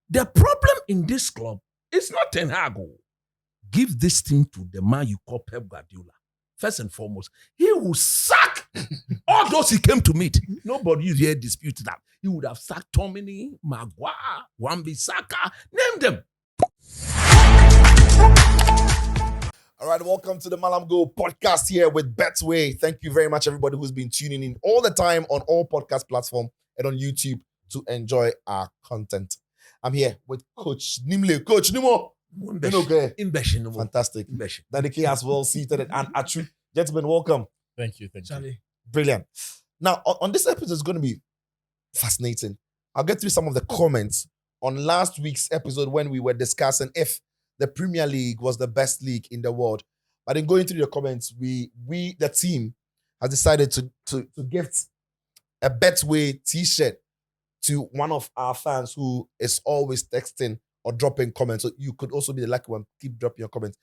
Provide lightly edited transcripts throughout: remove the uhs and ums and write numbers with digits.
The problem in this club is not Ten Hag. Give this thing to the man you call Pep Guardiola. First and foremost, he will sack all those he came to meet. Nobody is here dispute that. He would have sacked Tomini, Maguire, Wan-Bissaka, name them. All right, welcome to the Mallam Go podcast here with Betway. Thank you very much, everybody who's been tuning in all the time on all podcast platforms and on YouTube to enjoy our content. I'm here with Coach Nimle. Coach Nimo. Fantastic. Dadiki as well seated and Achu. Gentlemen, welcome. Thank you. Brilliant. Now, on this episode, it's going to be fascinating. I'll get through some of the comments on last week's episode when we were discussing if the Premier League was the best league in the world. But in going through the comments, we the team, has decided to gift a Betway t-shirt to one of our fans who is always texting or dropping comments. So you could also be the lucky one. Keep dropping your comments.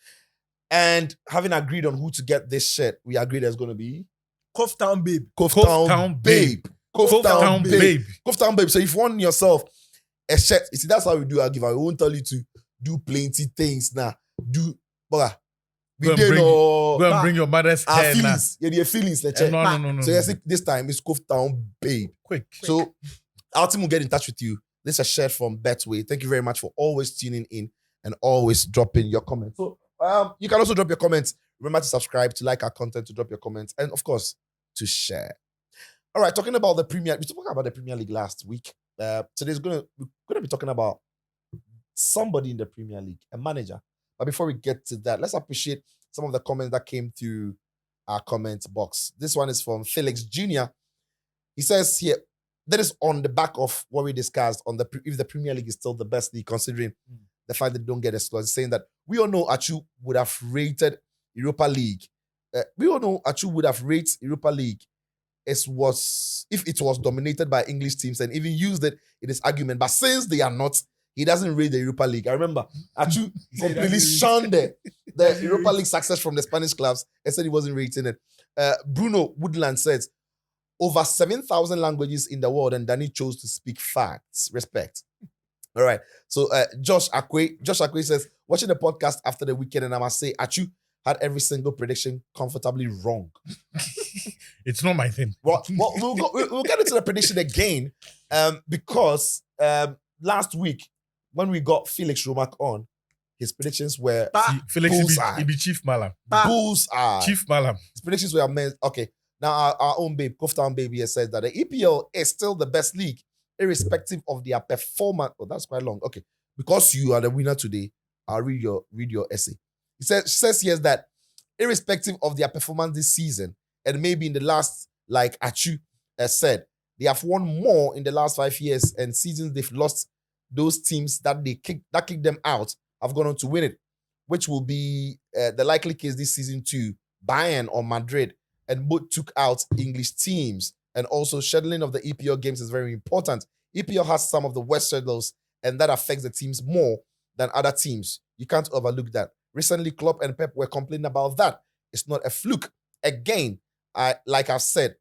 And having agreed on who to get this shirt, we agreed there's going to be Cove Town Babe. Cove Town Babe. So if you want yourself a shirt, you see, that's how we do our giveaway. We won't tell you to do plenty things now. Go and bring your mother's hair feelings. Yeah, your feelings. No. So yes, this time it's Cove Town Babe. Quick. So our team will get in touch with you. This is a shirt from Betway. Thank you very much for always tuning in and always dropping your comments. So you can also drop your comments. Remember to subscribe, to like our content, to drop your comments, and of course, to share. All right, talking about the Premier, we talked about the Premier League last week. Today's we're gonna be talking about somebody in the Premier League, a manager. But before we get to that, let's appreciate some of the comments that came through our comment box. This one is from Felix Jr. He says here, that is on the back of what we discussed on if the Premier League is still the best league, considering the fact that they don't get a slot. Saying that we all know Achu would have rated Europa League. We all know Achu would have rated Europa League if it was dominated by English teams, and even used it in his argument. But since they are not, he doesn't rate the Europa League. I remember Achu completely shunned the Europa League success from the Spanish clubs and said he wasn't rating it. Bruno Woodland says, over 7,000 languages in the world, and Danny chose to speak facts. Respect. All right. So Josh Akwe says, watching the podcast after the weekend, and I must say, Achu had every single prediction comfortably wrong. It's not my thing. Well, we'll get into the prediction again because last week, when we got Felix Romack on, his predictions were Felix he be Chief Mallam. Bullseye. Chief Mallam. His predictions were amazing. Okay. Now, our own babe, Cove Town Baby, has said that the EPL is still the best league, irrespective of their performance. Oh, that's quite long. Okay. Because you are the winner today, I'll read your essay. She says here that irrespective of their performance this season, and maybe in the last, like Achu said, they have won more in the last 5 years, and seasons they've lost, those teams that kicked them out have gone on to win it, which will be the likely case this season too. Bayern or Madrid, and both took out English teams. And also, scheduling of the EPL games is very important. EPL has some of the worst schedules, and that affects the teams more than other teams. You can't overlook that. Recently, Klopp and Pep were complaining about that. It's not a fluke. Again, like I said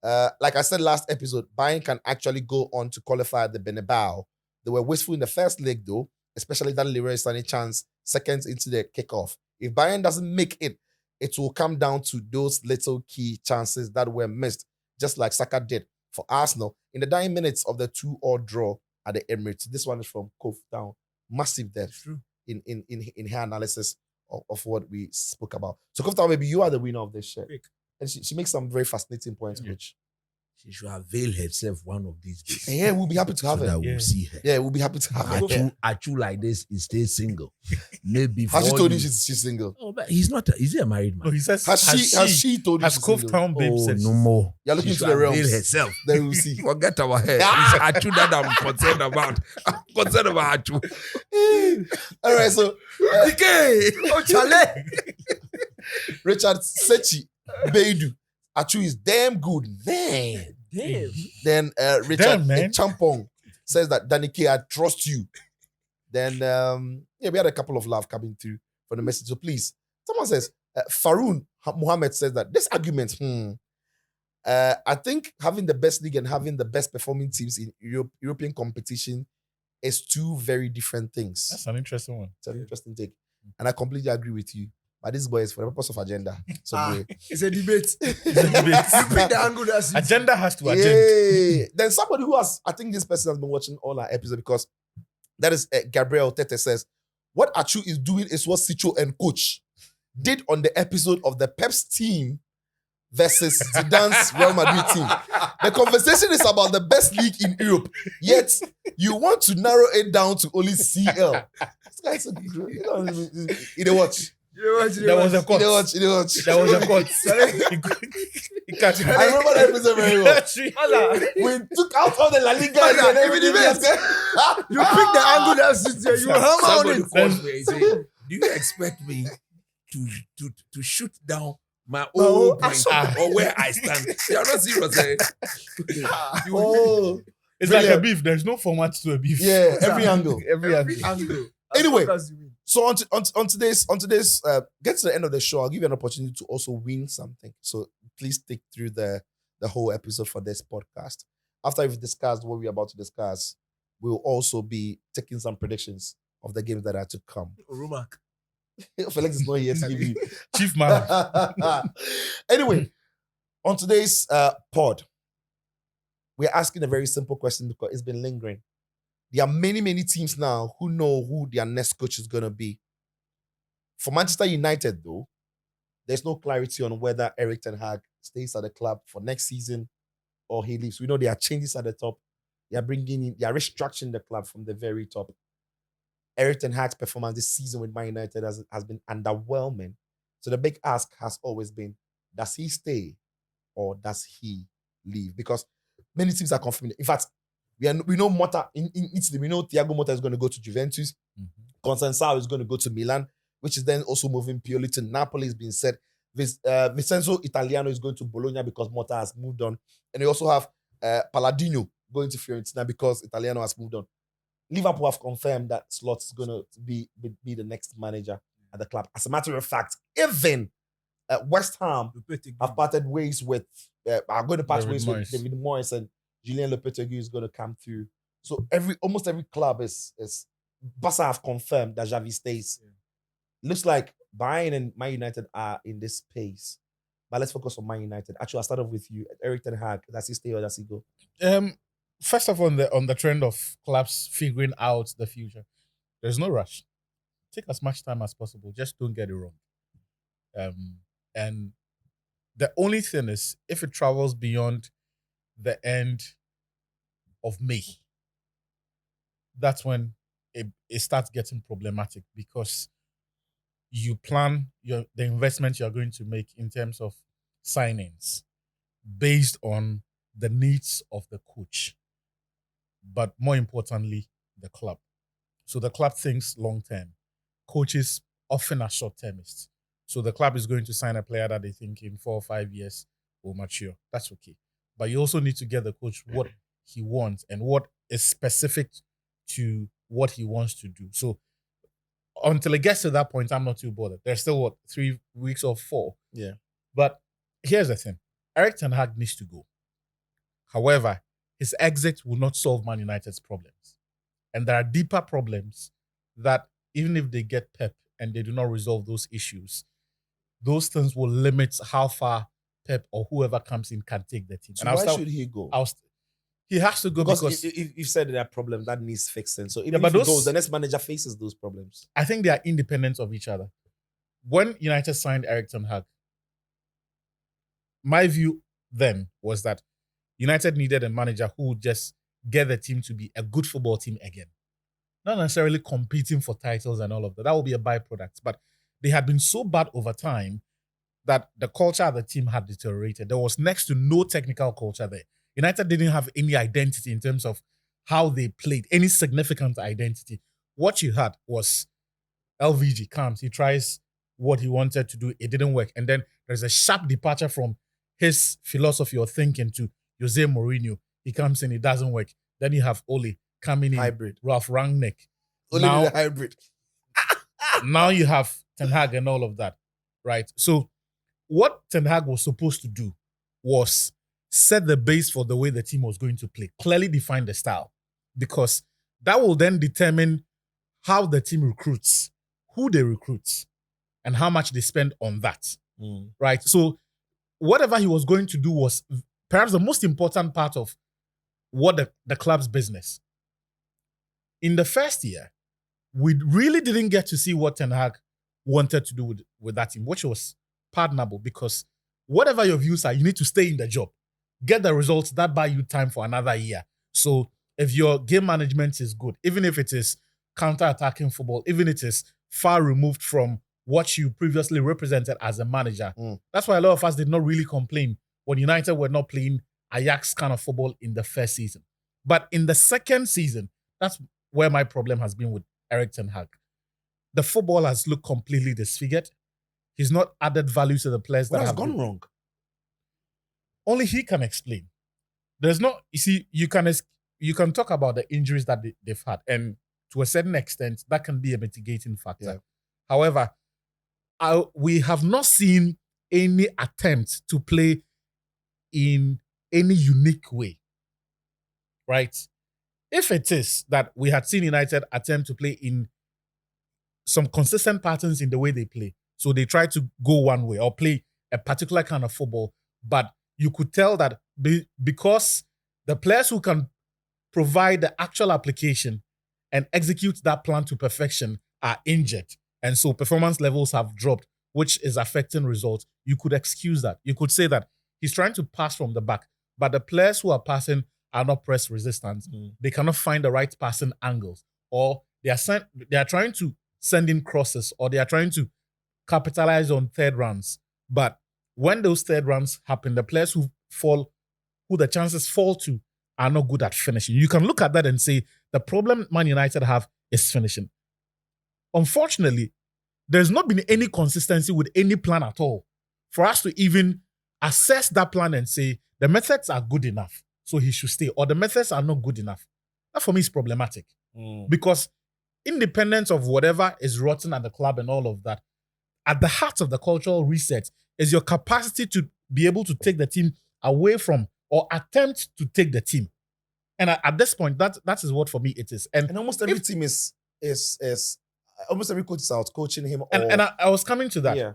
last episode, Bayern can actually go on to qualify at the Bernabeu. They were wasteful in the first leg, though, especially that Leroy Sané chance seconds into the kickoff. If Bayern doesn't make it, it will come down to those little key chances that were missed, just like Saka did for Arsenal in the dying minutes of the 2-2 draw at the Emirates. This one is from Cove Town. Massive depth in her analysis of what we spoke about. So Cove Town, maybe you are the winner of this shirt. And she makes some very fascinating points, which she should avail herself one of these days. Yeah, we'll be happy to have her. We'll see her. Yeah, we'll be happy to have her. Achu like this, he stays single. Maybe has she told you she's single? Oh, but he's not. Is he a married man? No, he says. Has she told you she's Cove single? Town Babe says no more. You're looking to the realms. Avail herself. Then we'll see. Forget our hair. It's Achu that I'm concerned about. I'm concerned about Achu. All right, so Oh, Charlie. Richard Sechi Beidu. Achu is damn good. Damn. Then Richard Champong says that Danny K, I trust you. Then we had a couple of love coming through from the message. So please, someone says Faroon Mohammed says that this argument, I think having the best league and having the best performing teams in European competition is two very different things. That's an interesting one. It's an interesting take. And I completely agree with you. But this boy is for the purpose of agenda. So it's a debate. It's a debate. You pick the angle that suits you. Agenda has to agenda. Then somebody who has, I think this person has been watching all our episodes because that is Gabriel Tete says, what Achu is doing is what Sicho and Coach did on the episode of the Pep's team versus Zidane's Real Madrid team. The conversation is about the best league in Europe, yet you want to narrow it down to only CL. This guy's a good. You know, watch. There was a cut. You know watch. There was a cut. He catch it. I remember that episode very well. We took out all the La Liga and everything else. You pick the angle that suits you. You hammer on Somebody it. calls me and say, do you expect me to shoot down my own point or where I stand? You're not serious, eh? It's like a beef. There's no format to a beef. Yeah, every angle. Every angle. Anyway, so on today's get to the end of the show, I'll give you an opportunity to also win something. So please stick through the whole episode for this podcast. After we've discussed what we're about to discuss, we'll also be taking some predictions of the games that are to come. Rumak. Felix is not here to give you Chief man. Anyway, on today's pod, we're asking a very simple question because it's been lingering. There are many teams now who know who their next coach is going to be. For Manchester United, though, there's no clarity on whether Erik ten Hag stays at the club for next season or he leaves. We know there are changes at the top. They are restructuring the club from the very top. Erik ten Hag's performance this season with Man United has been underwhelming. So the big ask has always been, does he stay or does he leave? Because many teams are confirming. In fact, we know Motta in Italy. We know Thiago Motta is going to go to Juventus. Constantino is going to go to Milan, which is then also moving purely to Napoli. It's been said. Vincenzo Italiano is going to Bologna because Motta has moved on. And we also have Palladino going to Fiorentina because Italiano has moved on. Liverpool have confirmed that Slot is going to be the next manager at the club. As a matter of fact, even West Ham have parted ways with, are going to part ways with David Moyes, and Julien Lopetegui is going to come through. So almost every club is Barca have confirmed that Xavi stays. Yeah. Looks like Bayern and Man United are in this space. But let's focus on Man United. Actually, I'll start off with you. Erik ten Hag, does he stay or does he go? First of all, on the trend of clubs figuring out the future, there's no rush. Take as much time as possible. Just don't get it wrong. And the only thing is, if it travels beyond the end of May, that's when it starts getting problematic, because you plan the investment you're going to make in terms of signings based on the needs of the coach, but more importantly, the club. So the club thinks long term. Coaches often are short-termists. So the club is going to sign a player that they think in 4 or 5 years will mature. That's okay. But you also need to get the coach what he wants and what is specific to what he wants to do. So until it gets to that point, I'm not too bothered. There's still, 3 weeks or 4? Yeah. But here's the thing. Erik ten Hag needs to go. However, his exit will not solve Man United's problems. And there are deeper problems that even if they get Pep and they do not resolve those issues, those things will limit how far Pep or whoever comes in can take the team. So why should he go? He has to go because if you said there are problems, that needs fixing. So even Yeah, if but he goes, the next manager faces those problems. I think they are independent of each other. When United signed Erik ten Hag, my view then was that United needed a manager who would just get the team to be a good football team again. Not necessarily competing for titles and all of that. That will be a byproduct. But they had been so bad over time that the culture of the team had deteriorated. There was next to no technical culture there. United didn't have any identity in terms of how they played, any significant identity. What you had was LVG comes, he tries what he wanted to do, it didn't work. And then there's a sharp departure from his philosophy or thinking to Jose Mourinho. He comes in, it doesn't work. Then you have Ole coming in, Hybrid. Ralph Rangnick. Only Now- the hybrid. Now you have Ten Hag and all of that, right? So what Ten Hag was supposed to do was set the base for the way the team was going to play, clearly define the style, because that will then determine how the team recruits, who they recruit, and how much they spend on that. Right? So whatever he was going to do was perhaps the most important part of what the club's business. In the first year, we really didn't get to see what Ten Hag wanted to do with that team, which was pardonable because whatever your views are, you need to stay in the job. Get the results that buy you time for another year. So if your game management is good, even if it is counter-attacking football, even if it is far removed from what you previously represented as a manager, that's why a lot of us did not really complain when United were not playing Ajax kind of football in the first season. But in the second season, that's where my problem has been with Erik Ten Hag. The football has looked completely disfigured. He's not added value to the players. What that has have gone been- wrong? Only he can explain. There's not, you see, you can talk about the injuries that they've had, and to a certain extent, that can be a mitigating factor. Yeah. However, we have not seen any attempt to play in any unique way, right? If it is that we had seen United attempt to play in some consistent patterns in the way they play, so they try to go one way or play a particular kind of football, but you could tell that because the players who can provide the actual application and execute that plan to perfection are injured, and so performance levels have dropped, which is affecting results, you could excuse that. You could say that he's trying to pass from the back, but the players who are passing are not press resistant. They cannot find the right passing angles, or they are trying to send in crosses, or they are trying to capitalize on third runs. But when those third runs happen, the players who the chances fall to are not good at finishing. You can look at that and say the problem Man United have is finishing. Unfortunately, there's not been any consistency with any plan at all for us to even assess that plan and say the methods are good enough, so he should stay, or the methods are not good enough. That for me is problematic because independent of whatever is rotten at the club and all of that, at the heart of the cultural reset is your capacity to be able to take the team away from or attempt to take the team. And at this point, that is what for me it is. And almost every team is almost every coach is out coaching him. And I was coming to that. Yeah.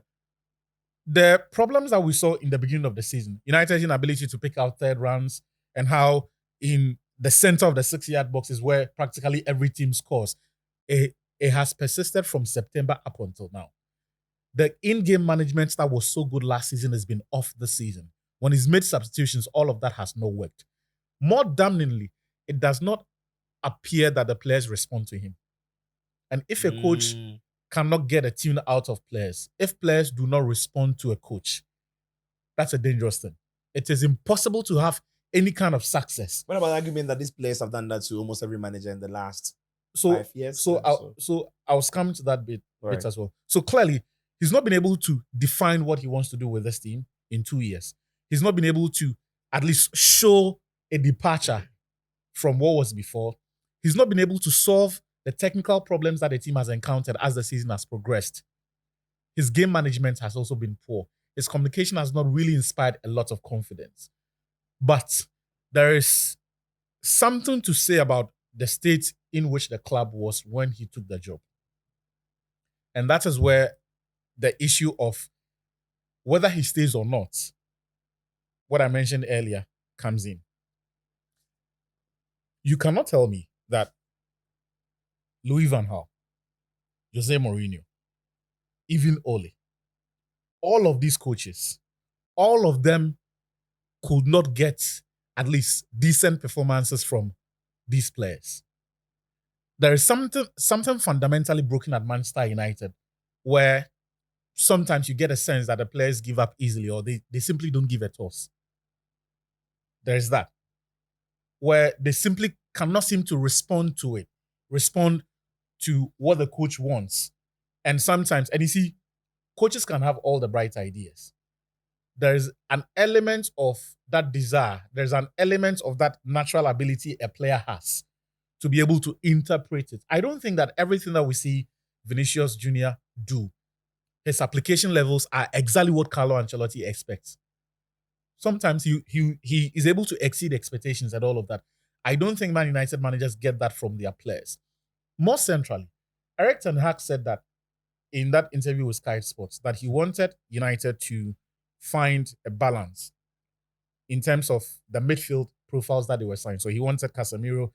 The problems that we saw in the beginning of the season, United's inability to pick out third rounds, and how in the center of the 6-yard box is where practically every team scores. It has persisted from September up until now. The in-game management that was so good last season has been off this season. When he's made substitutions, all of that has not worked. More damningly, it does not appear that the players respond to him. And if a coach cannot get a tune out of players, if players do not respond to a coach, that's a dangerous thing. It is impossible to have any kind of success. What about the argument that these players have done that to almost every manager in the last 5 years? So I was coming to that bit Right. as well. So clearly, he's not been able to define what he wants to do with this team in 2 years. He's not been able to at least show a departure from what was before. He's not been able to solve the technical problems that the team has encountered as the season has progressed. His game management has also been poor. His communication has not really inspired a lot of confidence. But there is something to say about the state in which the club was when he took the job. And that is where the issue of whether he stays or not, what I mentioned earlier, comes in. You cannot tell me that Louis van Gaal, Jose Mourinho, even Ole, all of these coaches, all of them could not get at least decent performances from these players. There is something fundamentally broken at Manchester United where sometimes you get a sense that the players give up easily or they simply don't give a toss. There is that. Where they simply cannot seem to respond to what the coach wants. And sometimes, and you see, coaches can have all the bright ideas. There's an element of that desire. There's an element of that natural ability a player has to be able to interpret it. I don't think that everything that we see Vinicius Jr. do, his application levels are exactly what Carlo Ancelotti expects. Sometimes he is able to exceed expectations and all of that. I don't think Man United managers get that from their players. More centrally, Erik ten Hag said that in that interview with Sky Sports that he wanted United to find a balance in terms of the midfield profiles that they were signing. So he wanted Casemiro,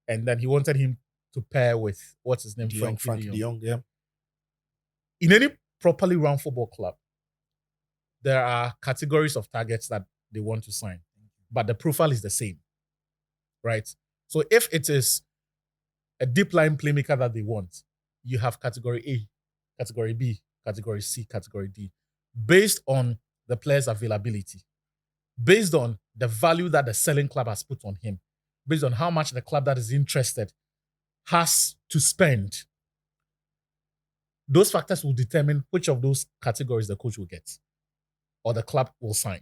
and then he wanted him to pair with, what's his name? Frankie de Jong, yeah. In any properly run football club, there are categories of targets that they want to sign, but the profile is the same, right? So if it is a deep line playmaker that they want, you have category A, category B, category C, category D, based on the player's availability, based on the value that the selling club has put on him, based on how much the club that is interested has to spend. Those factors will determine which of those categories the coach will get or the club will sign,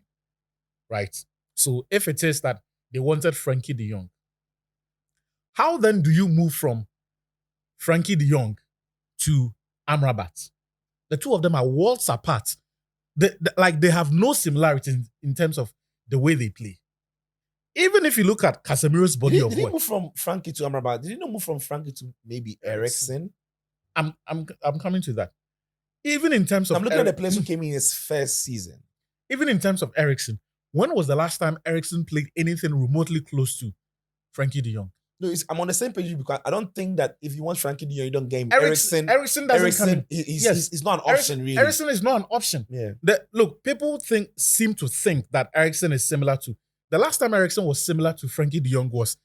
right? So if it is that they wanted Frankie de Jong, how then do you move from Frankie de Jong to Amrabat? The two of them are worlds apart. They have no similarities in terms of the way they play. Even if you look at Casemiro's body of Did he work, move from Frankie to Amrabat? Did he not move from Frankie to maybe Eriksen? I'm coming to that. Even in terms of I'm looking at the players who came in his first season. even in terms of Eriksen, when was the last time Eriksen played anything remotely close to Frankie de Jong? No, I'm on the same page because I don't think that if you want Frankie de Jong, you don't get him. Eriksen doesn't come in. He's not an option, really. Eriksen is not an option. Yeah. Look, people seem to think that Eriksen is similar to the last time Eriksen was similar to Frankie de Jong was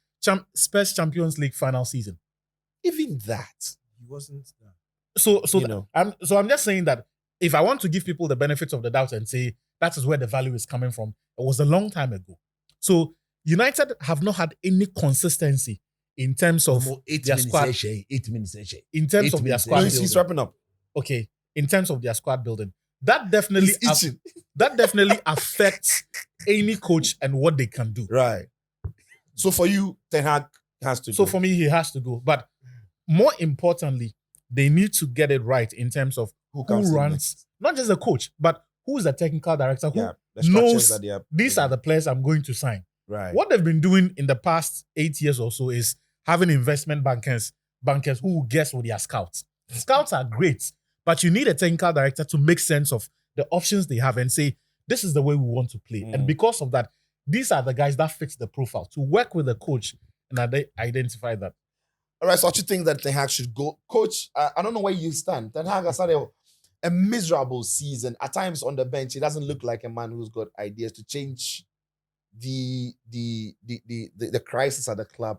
Spurs Champions League final season. Even that. He wasn't there. So I'm just saying that if I want to give people the benefits of the doubt and say that is where the value is coming from, it was a long time ago. So United have not had any consistency in terms of their squad. 8 minutes. In terms of their squad building. He's wrapping up. Okay, in terms of their squad building, that definitely affects any coach and what they can do. Right. So for you, Ten Hag has to go. So for me, he has to go. But more importantly, they need to get it right in terms of who runs, not just the coach, but who's the technical director who knows these are the players I'm going to sign. Right. What they've been doing in the past 8 years or so is having investment bankers who will guess with their scouts. Scouts are great, but you need a technical director to make sense of the options they have and say, this is the way we want to play. And because of that, these are the guys that fit the profile to work with the coach and identify that. All right, so what you think that Ten Hag should go? Coach, I don't know where you stand. Ten Hag has had a miserable season. At times on the bench, he doesn't look like a man who's got ideas to change the crisis at the club.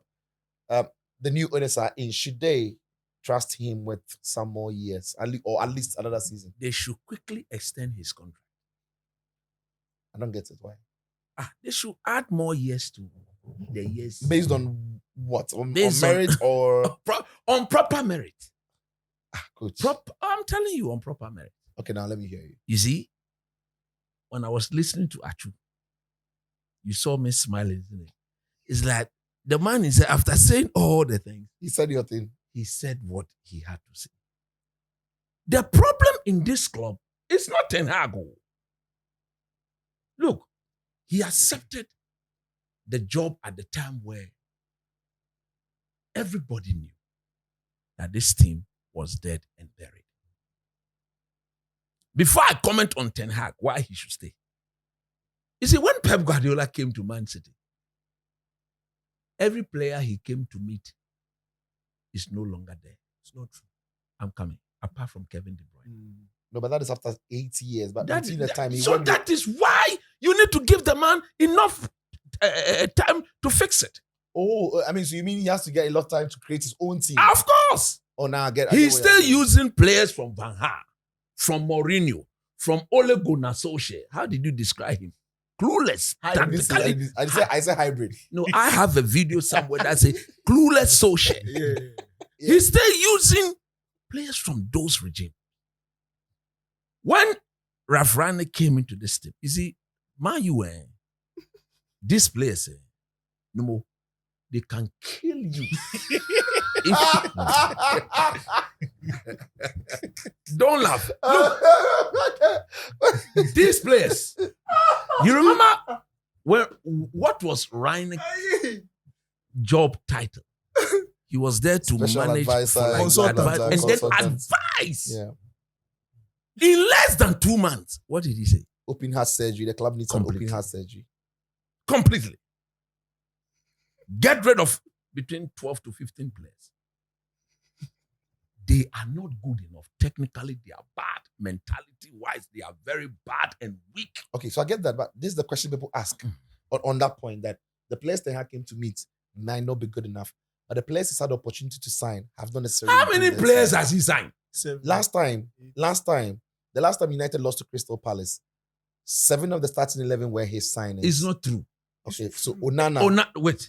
The new owners are in. Should they trust him with some more years, or at least another season? They should quickly extend his contract. I don't get it. Why? They should add more years to the years. Based on what? On Based merit or on proper merit? Coach. I'm telling you, on proper merit. Okay, now let me hear you. You see, when I was listening to Achu, you saw me smiling, isn't it? It's like the man is after saying all the things, He said your thing. he said what he had to say. The problem in this club is not Ten Hag. Look, he accepted the job at the time where everybody knew that this team was dead and buried. Before I comment on Ten Hag, why he should stay. You see, when Pep Guardiola came to Man City, every player he came to meet is no longer there. It's not true. I'm coming, apart from Kevin De Bruyne. No, but that is after 8 years. But That between the time he so went, that is why you need to give the man enough time to fix it. I mean, so you mean he has to get a lot of time to create his own team? Of course. Oh, now I get. He's still using players from Van Gaal, from Mourinho, from Ole Gunnar Solskjaer. How did you describe him? Clueless. Tactically. I say hybrid. No, I have a video somewhere that says clueless Solskjaer. Yeah. He's still using players from those regimes. When Ralph Rangnick came into this team, you see, these players, no more, they can kill you. Don't laugh. Look, these players. You remember what was Rangnick job title. He was there to Special manage advisor, for like consultant, advice, and then consultant. advice. Yeah. In less than 2 months. What did he say? Open heart surgery. The club needs an Completely. open heart surgery. Completely. Get rid of between 12 to 15 players. They are not good enough. Technically, they are bad. Mentality-wise, they are very bad and weak. Okay, so I get that, but this is the question people ask on that point, that the players they came to meet might not be good enough, but the players he's had the opportunity to sign have not necessarily. How many improved players themselves. has he signed? The last time United lost to Crystal Palace, 7 of the starting 11 were his signings. It's not true. Okay, so Onana,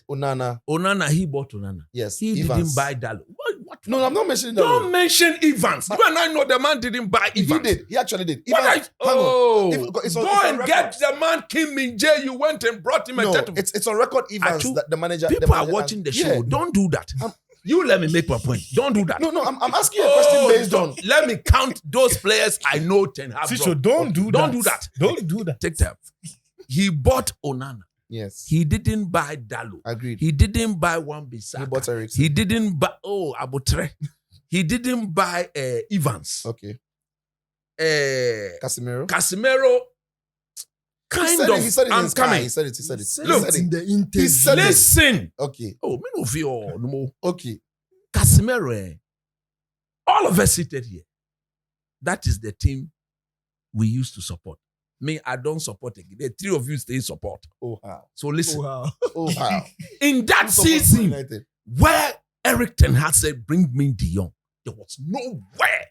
Onana, he bought Onana. yes, He Evans. didn't buy Dallo. What? No, I'm not mentioning that. Don't mention Evans. You and I know the man didn't buy He Evans. did. He actually did. What Evans, I, hang on. oh, It's on go and record. get the man Kim Min-jae. You went and brought him and No, said to it's on record. Evans, Achu, the manager. people the are manager, watching the show. Yeah. Don't do that. You let me make my point. Don't do that. No, I'm asking you a question based on. Let me count those players I know Ten Hag So brought. don't do that. Don't do that. Don't do that. Take time. He bought Onana. Yes, He didn't buy Dallo. agreed. He didn't buy Wan-Bissaka. He bought Erik. He didn't buy Abutre. He didn't buy Evans. Okay, Casemiro. Casemiro. Kind of. He said it in I'm Sky. coming. He said it. Look, He said in it. the intake. He said it. Listen. Okay, Oh, me no fear no more. okay. Casemiro. All of us seated here. That is the team we used to support. Me, I don't support again. The 3 of you stay in support. Oh wow. So listen. Wow. Oh wow. In that You support season, United. where Erik Ten Hag said, bring me De Jong, there was nowhere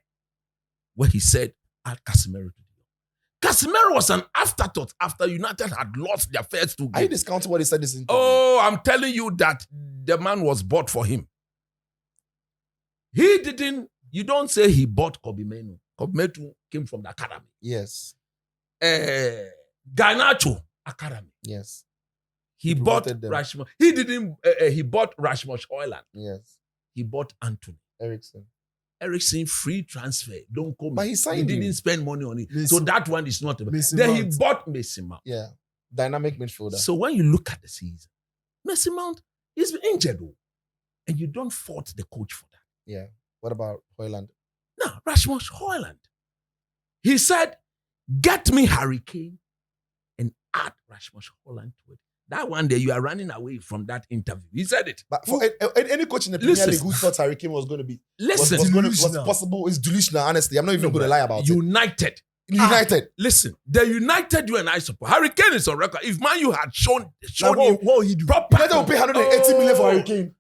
where he said, add Casemiro to De Jong. Casemiro was an afterthought after United had lost their first 2 Are you games. discounting what he said this interview? Oh, I'm telling you that the man was bought for him. He didn't, you don't say he bought Kobe Menu. Kobe Menu came from the academy. Yes. Garnacho, academy. Yes. He He bought promoted them. Rashmore. He didn't, he bought Rasmus Højlund. Yes. He bought Anthony. Ericsson. Eriksen free transfer. Don't come. But he signed didn't him. spend money on it. Mason- So that one is not. Mason Then he Mount. bought Mason Mount. Yeah. Dynamic midfielder. So when you look at the season, Mason Mount is injured, though, and you don't fault the coach for that. Yeah. What about Højlund? Now, Rasmus Højlund, he said, get me Harry Kane and add Rasmus Højlund to it. That one day you are running away from that interview. He said it. But for any coach in the Premier Listen. League who thought Harry Kane was going to be Listen, was Delusional. possible is delusional. Honestly, I'm not even going to lie about it. United. United. Listen, the United you and I support. Harry Kane is on record. If Man U had shown Like, you what will he do? proper, United will pay 180 million for Harry Kane.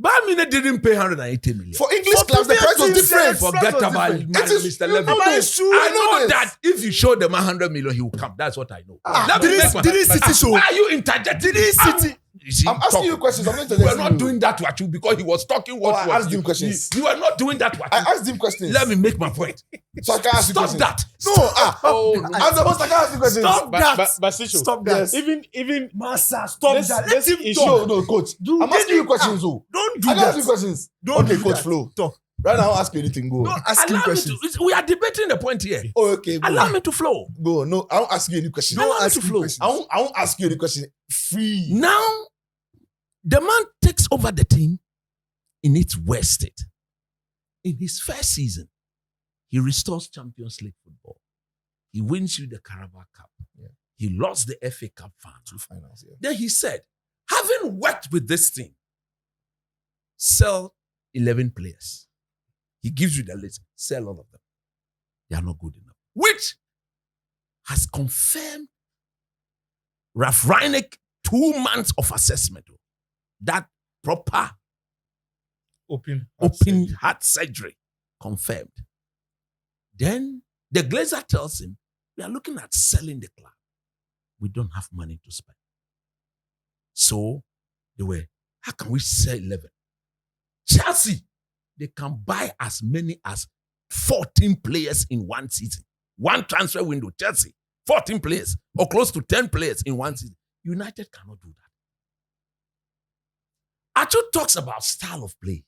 Bayern Munich didn't pay 180 million. For English clubs, the price was different. Forget was about different. Man, It is- Mr. Levy. I know this. I know this. that if you show them 100 million, he will come. That's what I know. Let me Did make my- he City show? Why are you interjecting? City? You see, I'm asking talk. you questions. I'm going to You were listen not to you. doing that to Achu because he was talking what Oh, I was. asked him questions. You were not doing that to I Achu. asked him questions. Let me make my point. So I can ask you Stop questions. that. No, Oh, no. I'm supposed to ask you questions. Stop that. But Sisho, Stop that. Yes. even Massa, stop This- that. this Let him issue- talk. No, coach. Do- I'm asking you questions. Oh. Don't do I can ask you that. questions. Don't Okay, do coach that. Flo. Talk. Right now, I'll ask you anything. Go. Don't ask him Allow me questions. to, we are debating the point here. Oh, okay, go. Allow me to flow. Go. No, I won't ask you any questions. Don't Don't ask to him flow. questions. I won't ask you any question. Free. Now, the man takes over the team in its worst state. In his first season, he restores Champions League football. He wins you the Carabao Cup. Yeah. He lost the FA Cup final. Two finals, yeah. Then he said, having worked with this team, sell 11 players. He gives you the list. Sell all of them. They are not good enough. Which has confirmed Ralph Rangnick 2 months of assessment. That proper open heart surgery confirmed. Then the Glazer tells him, we are looking at selling the club. We don't have money to spend. So they were, how can we sell 11? Chelsea, they can buy as many as 14 players in one season. One transfer window, Chelsea, 14 players or close to 10 players in one season. United cannot do that. Achu talks about style of play.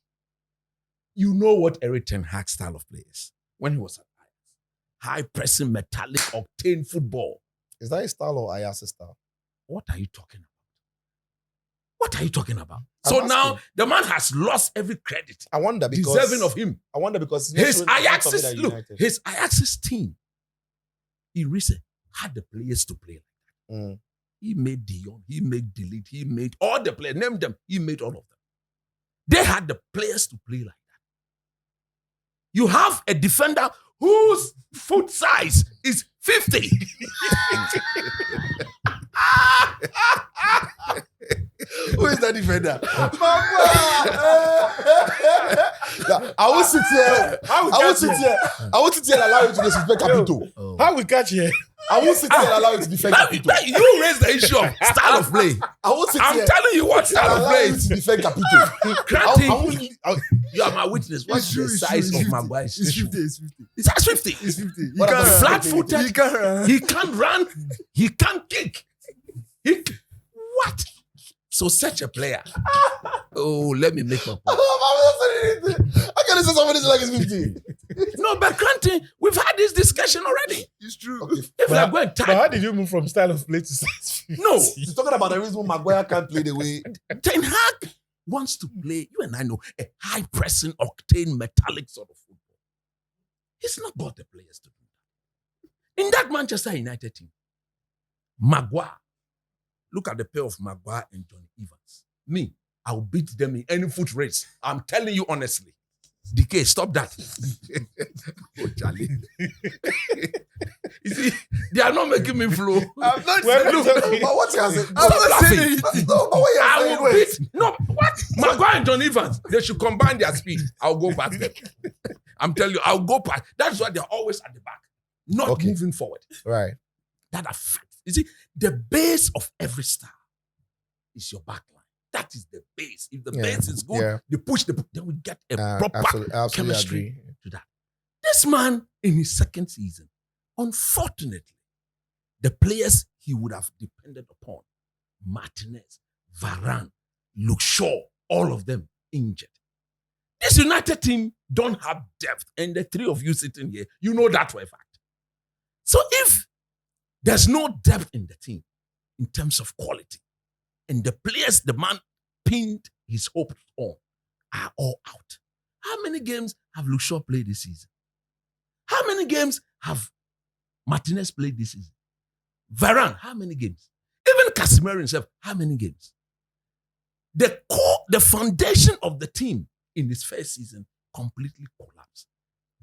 You know what Erik Ten Hag's style of play is when he was at Ajax. High pressing, metallic, octane football. Is that his style or Ayas' style? What are you talking about? What are you talking about? I'm So now asking. the man has lost every credit I wonder because deserving of him. I wonder because His Ajax's team, he recently had the players to play. Mm. He made Dion, he made Delete, he made all the players, name them, he made all of them. They had the players to play like that. You have a defender whose foot size is 50. Who is that defender? I will sit here. I will sit here and allow you to disrespect Capito. How we catch here? I will sit here and allow you to defend Capito. You raised the issue of style of play. I will sit I'm here telling you what and style of allow play you is. to defend Capito. Granting, you are my witness. What's It's true, the it's size true, of it's Maguire's It's shoe? 50. It's 50. It's size 50. It's 50. He What about can't flat-footed? He can't He can't run. He can't kick. What? So such a player. Oh, let me make my point. I can't say somebody like it's 50. No, but granting, we've had this discussion already. It's true. Okay. If we are going But to how did you move from style of play to size 50? no, He's talking about the reason Maguire can't play the way. Ten Hag wants to play, you and I know, a high pressing, octane, metallic sort of football. He's not got the players to do that. In that Manchester United team, Maguire, look at the pair of Maguire and Johnny Evans. Me, I'll beat them in any foot race. I'm telling you honestly. DK, stop that. Oh, Charlie. You see, they are not making me flow. I'm not Well, saying look, anything. But what you are saying? I'm not laughing. saying anything. I will beat. No, what? Maguire and John Evans, they should combine their speed. I'll go past them. I'm telling you, I'll go past. That's why they're always at the back, not Okay. moving forward. Right. That affects. You see, the base of every star is your backline. That is the base. If the Yeah. base is good, Yeah. they push then we get a proper Absolutely chemistry agree. to that. This man in his second season, unfortunately, the players he would have depended upon, Martinez, Varane, Luke Shaw, all of them injured. This United team don't have depth, and the three of you sitting here, you know that for a fact. So if there's no depth in the team in terms of quality, and the players the man pinned his hopes on are all out. How many games have Luke Shaw played this season? How many games have Martinez played this season? Varane, how many games? Even Casemiro himself, how many games? The core, the foundation of the team in his first season completely collapsed.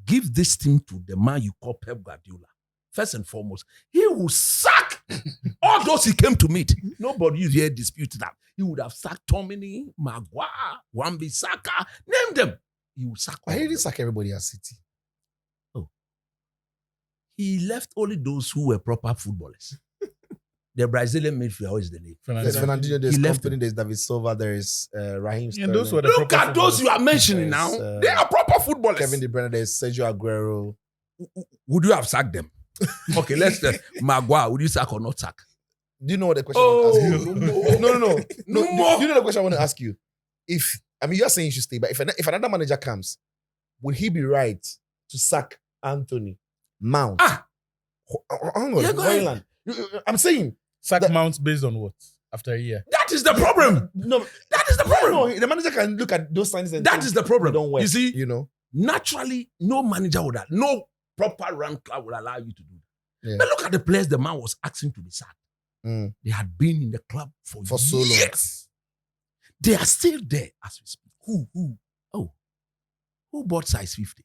Give this team to the man you call Pep Guardiola. First and foremost, he will sack all those he came to meet. Nobody is here dispute that. He would have sacked Tomini, Maguire, Wan-Bissaka, name them. He would sack all Why of did he them. sack everybody at City? He left only those who were proper footballers. The Brazilian midfielder, what is the name? There's Fernandinho. Fernandinho, there's He left Company, there's David Silva, there's Raheem And Sterling, those were the Look proper at those you are mentioning There's, now. They are proper footballers. Kevin De Bruyne, there's Sergio Aguero. Would you have sacked them? Okay, let's Maguire, would you sack or not sack? Do you know what the question I want to ask you? no. No more. Do you know the question I want to ask you? You're saying you should stay, but if another manager comes, would he be right to sack Anthony, Mount? Hang on, Yeah, go ahead. Højlund. I'm saying Sack Mounts based on what? After a year. That is the problem. no. That is the problem. No, the manager can look at those signs and That think, is the problem. "We don't work." You see, you know. naturally, no manager would have, no proper run club would allow you to do that. Yeah. But look at the players the man was asking to be sacked. Mm. They had been in the club for so long. years. They are still there as we speak. Who? Oh, who bought size 50?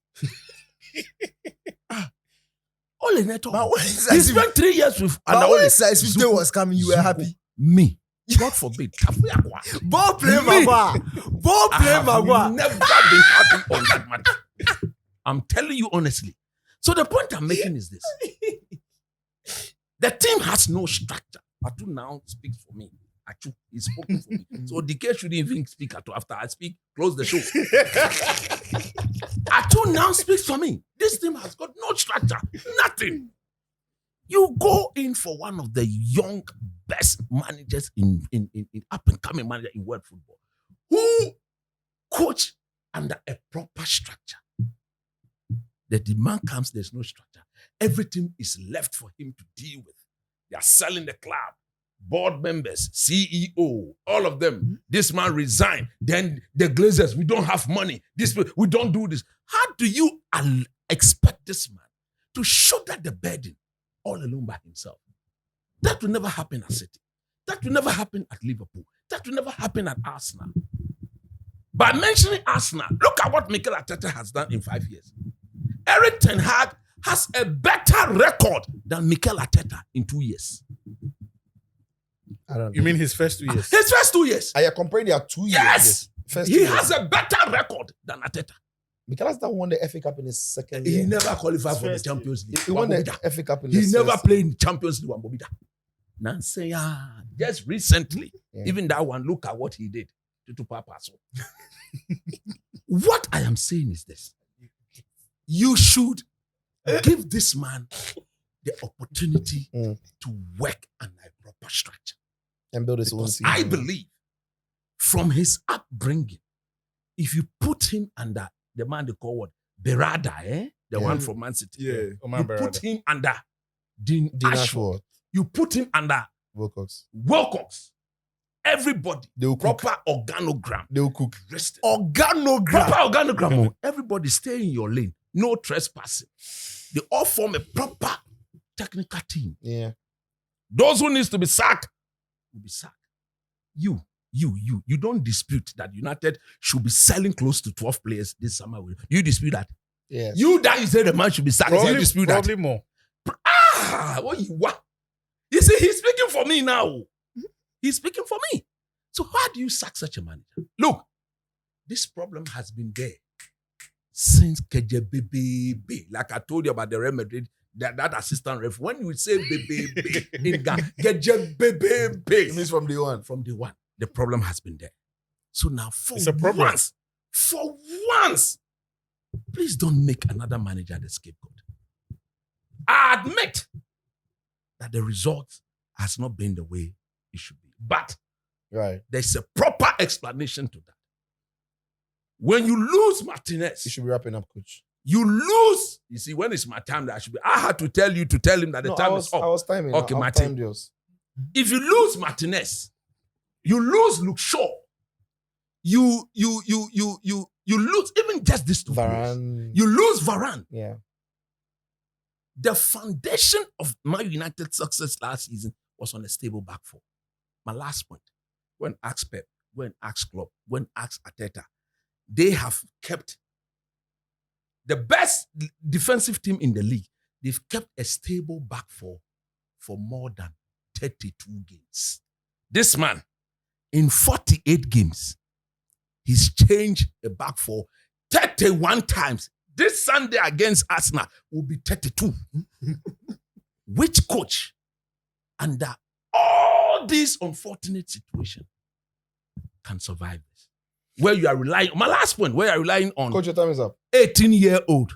Ole Neto. But when He size 50 spent 3 years with but Ole. when size 50 was coming, you were Zuko. happy. Me. God forbid. Tafu Yakwa. Ball play Me. Maguire. Ball I play have Maguire. never been happy on that matter. I'm telling you honestly. So the point I'm making is this. The team has no structure. Atu now speaks for me. Atu is spoken for me. So DK shouldn't even speak Atu. After I speak, close the show. Atu now speaks for me. This team has got no structure. Nothing. You go in for one of the young best managers in up and coming manager in world football, who coach under a proper structure. The demand comes, there's no structure. Everything is left for him to deal with. They are selling the club, board members, CEO, all of them. This man resigned. Then the Glazers, we don't have money. We don't do this. How do you expect this man to shoulder the burden all alone by himself? That will never happen at City. That will never happen at Liverpool. That will never happen at Arsenal. By mentioning Arsenal, look at what Mikel Arteta has done in 5 years. Erik ten Hag has a better record than Mikel Arteta in 2 years. I don't You mean his first 2 years? His first 2 years. Are you comparing their 2 years? Yes. First He 2 years. has a better record than Arteta. Mikel Arteta won the FA Cup in his second He year. never qualified for the First Champions League. He won the Wambobida. FA Cup in He his never first- played in Champions League. Wambobida. Nancy, just recently, Yeah. even that one, look at what he did to Papa. So. What I am saying is this. You should give this man the opportunity to work under a proper structure. and build his own Because team. I believe from his upbringing, if you put him under the man they call what? Berada, the one from Man City. Yeah. You Oman Berada. put him under Dean Dean Ashford. Ashford, You put him under Wilcox. Wilcox. Everybody. They will cook. Proper organogram. They will cook. Rested. Organogram. Proper organogram. Oh. Everybody stay in your lane. No trespassing. They all form a proper technical team. Yeah. Those who needs to be sacked will be sacked. You don't dispute that United should be selling close to 12 players this summer. You dispute that? Yes. You say the man should be sacked. You dispute that? Probably more. What you want? You see, he's speaking for me now. He's speaking for me. So how do you sack such a manager? Look, this problem has been there since KJBB. Like I told you about the Real Madrid, that assistant ref. When you say BB in Ghana, KJBB. It means from day one. From day one, the problem has been there. So now, for It's a problem. once, please don't make another manager the scapegoat. I admit that the result has not been the way it should be. But Right. there's a proper explanation to that. When you lose Martinez, You should be wrapping up, coach. you lose. You see, when it's my time, that I should be. I had to tell him that the No, time I is was up. timing. Okay, I've Martin. timed yours. If you lose Martinez, you lose Luke Shaw. You lose even just these two players. Varane. You lose Varane. Yeah. The foundation of Man United's success last season was on a stable back four. My last point, when asked Pep, when asked Klopp, when asked Arteta, they have kept the best defensive team in the league. They've kept a stable back four for more than 32 games. This man, in 48 games, he's changed a back four 31 times. This Sunday against Arsenal will be 32. Which coach, under all these unfortunate situations, can survive this? Where you are relying, my last point, where you are relying on Coach, your time is up. 18-year-old,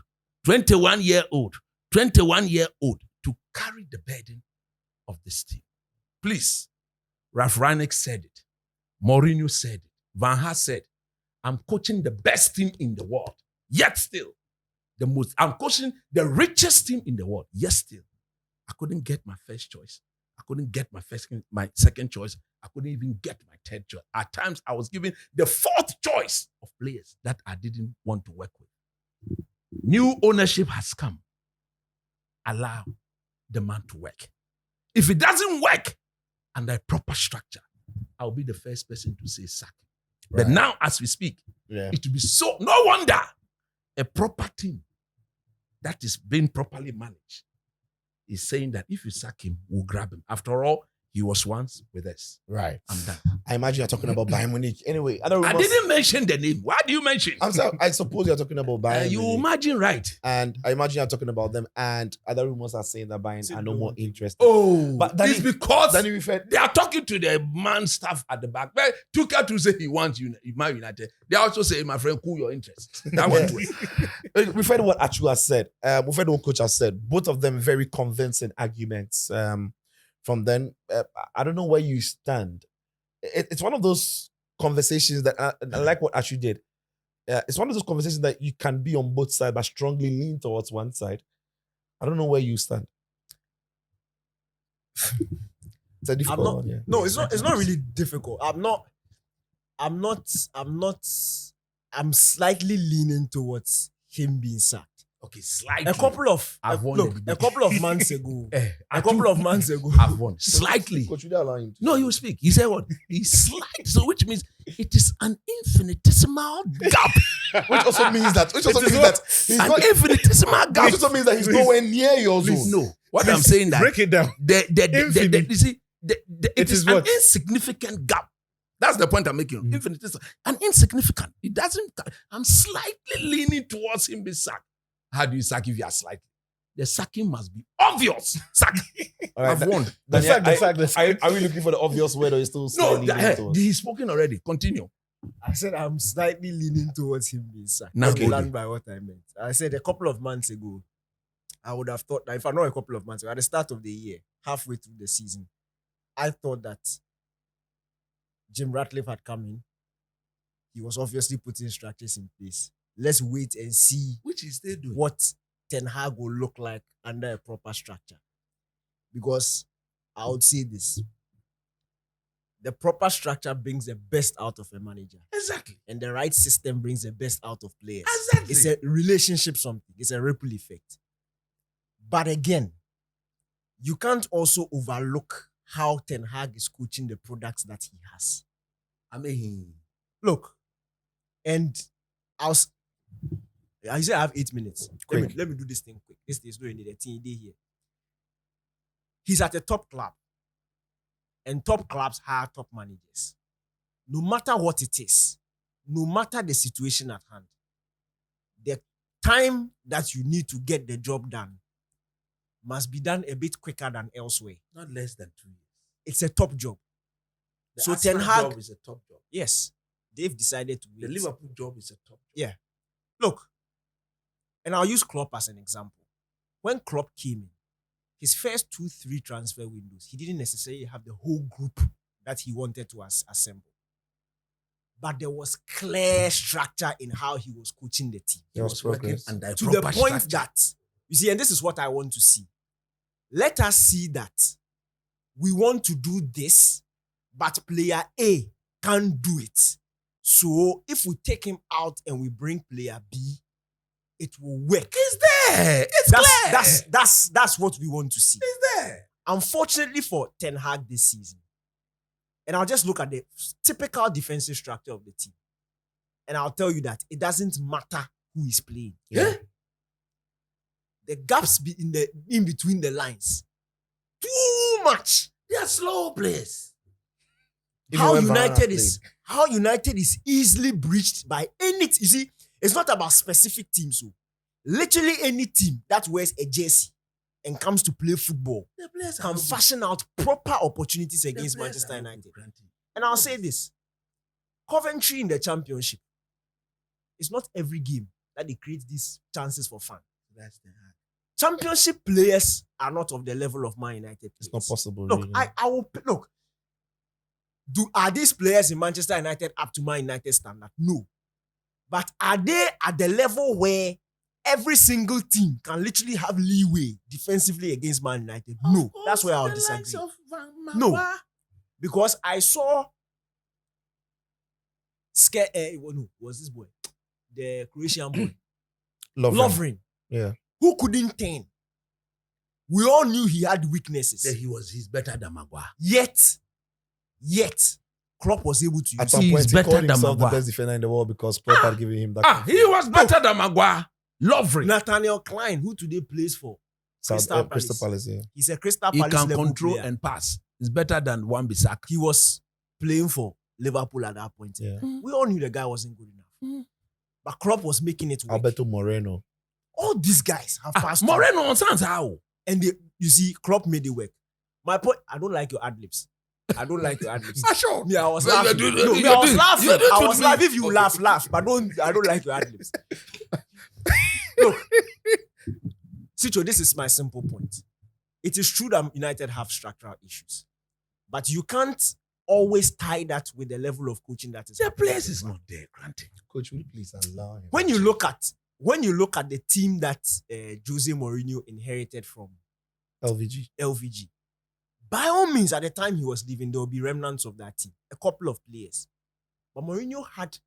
21-year-old, 21-year-old to carry the burden of this team. Please, Ralph Rangnick said it. Mourinho said it. Van Gaal said, I'm coaching the best team in the world. Yet still, I'm coaching the richest team in the world. Yet still, I couldn't get my first choice. I couldn't get my second choice. I couldn't even get my third choice. At times, I was given the fourth choice of players that I didn't want to work with. New ownership has come. Allow the man to work. If it doesn't work under a proper structure, I'll be the first person to say sack him. But Right. now, as we speak, Yeah. it will be so, no wonder a proper team that is being properly managed is saying that if you sack him, we'll grab him. After all, he was once with us. Right. I'm done. I imagine you're talking about Bayern Munich. Anyway, I don't I remember. didn't mention the name. Why do you mention? I suppose you're talking about Bayern You Munich. imagine, right? And I imagine you're talking about them. And other rumors are saying that Bayern are no more interested. Oh, But it's because Then you referred. they are talking to the man staff at the back. Well, Tuchel to say he wants Man United. They also say, my friend, cool your interest. That one too. We've heard what Achu has said. We've heard what Coach has said. Both of them very convincing arguments. From then, I don't know where you stand. It's one of those conversations that I like what Achu did. It's one of those conversations that you can be on both sides, but strongly lean towards one side. I don't know where you stand. It's a difficult one, yeah. No, it's not really difficult. I'm slightly leaning towards him being sacked. Okay, slightly. A couple of I've won the look, a debate. couple of months ago. I A couple of months ago. I've won. Slightly. Coach, will you allow him to No, you speak. He said what? He's slight. So which means it is an infinitesimal gap. Which also means that he's An not. infinitesimal gap. Which also means that he's nowhere near your zone. No. What I'm saying that Break it down. you see, it is an what? insignificant gap. That's the point I'm making. Infinitesimal. An insignificant. It doesn't. I'm slightly leaning towards him being sacked. How do you sack if you are slightly? The sacking must be obvious. Sack. All right, I've won. The fact. Are we looking for the obvious word or is still No, slightly leaning towards? he's spoken already. Continue. I said I'm slightly leaning towards him being sacked. Now Let me go land by what I meant. I said a couple of months ago, I would have thought that if I know a couple of months ago, at the start of the year, halfway through the season, I thought that Jim Ratcliffe had come in. He was obviously putting structures in place. Let's wait and see Which is still doing. what Ten Hag will look like under a proper structure. Because I would say this. The proper structure brings the best out of a manager. Exactly. And the right system brings the best out of players. Exactly. It's a relationship something. It's a ripple effect. But again, you can't also overlook how Ten Hag is coaching the products that he has. I mean, Look, and I say I have 8 minutes. Let me do this thing quick. This is doing the thing here. He's at a top club. And top clubs hire top managers. No matter what it is, no matter the situation at hand, the time that you need to get the job done must be done a bit quicker than elsewhere. not less than 2 years. It's a top job. The So Arsenal Ten Hag- job is a top job. Yes, they've decided to The wait. Liverpool job is a top job. Yeah. Look, and I'll use Klopp as an example. When Klopp came in, his first 2-3 transfer windows, he didn't necessarily have the whole group that he wanted to assemble. But there was clear structure in how he was coaching the team. There was progress. under a To the proper point structure. that, you see, and this is what I want to see. Let us see that we want to do this, but player A can't do it. So if we take him out and we bring player B, it will work. It's there. It's clear. That's what we want to see. It's there. Unfortunately for Ten Hag this season, and I'll just look at the typical defensive structure of the team, and I'll tell you that it doesn't matter who is playing. Yeah. The gaps in between the lines, too much. They are slow players. Even How when Varane United is easily breached by any. You see, it's not about specific teams. So, literally any team that wears a jersey and comes to play football The players can are fashion out proper opportunities the against players Manchester are not United. granted. And I'll say this: Coventry in the Championship, it's not every game that they create these chances for fun. That's the hard. Championship players are not of the level of Man United. It's not players. possible. Look, really. I will look. Are these players in Manchester United up to Man United standard? No. But are they at the level where every single team can literally have leeway defensively against Man United? No. That's where I'll disagree. No. Because I saw was this boy? The Croatian boy. Lovren. Yeah. Who couldn't turn. We all knew he had weaknesses. That he's better than Maguire. Yet, Klopp was able to At use some He's point, he better called than himself the Maguire. best defender in the world because Klopp had given him that. He was better than Maguire. Lovely. Nathaniel Klein, who today plays for Crystal Crystal Palace. Yeah. He's a Crystal He Palace can level control player. and pass. It's better than Wan-Bissaka. He was playing for Liverpool at that point. Yeah. We all knew the guy wasn't good enough. But Klopp was making it work. Alberto Moreno. All these guys have passed through. Moreno on sounds how. And you see, Klopp made it work. My point, I don't like your ad-libs. I don't like your ad-libs. Sure. Me, I was You laughing. do- No, me, you I was do- laughing. you do I to was me. laughing. If you Okay. laugh. But I don't like your ad-libs. Look, Sicho, this is my simple point. It is true that United have structural issues. But you can't always tie that with the level of coaching that is. The place is not there, granted. Coach, will you please allow him? When you look at the team that Jose Mourinho inherited from LVG. LVG, By all means, at the time he was leaving, there will be remnants of that team, a couple of players. But Mourinho had,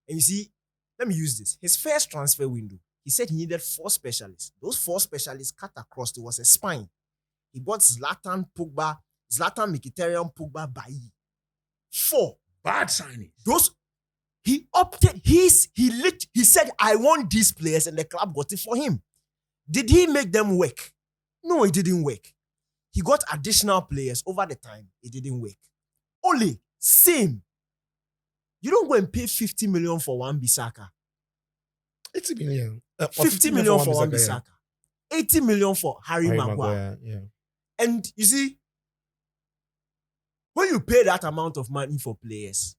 and you see, let me use this. His first transfer window, he said he needed 4 specialists. Those 4 specialists cut across, it was a spine. He bought Zlatan Mkhitaryan, Pogba, Bailly. 4. Bad signing. Those, he opted, he said, I want these players, and the club got it for him. Did he make them work? No, it didn't work. He got additional players over the time. It didn't work. Ole, same. You don't go and pay 50 million for Wan-Bissaka. 80 million. 50 million for Wan-Bissaka. 80 million for Harry Maguire. Yeah. And you see, when you pay that amount of money for players,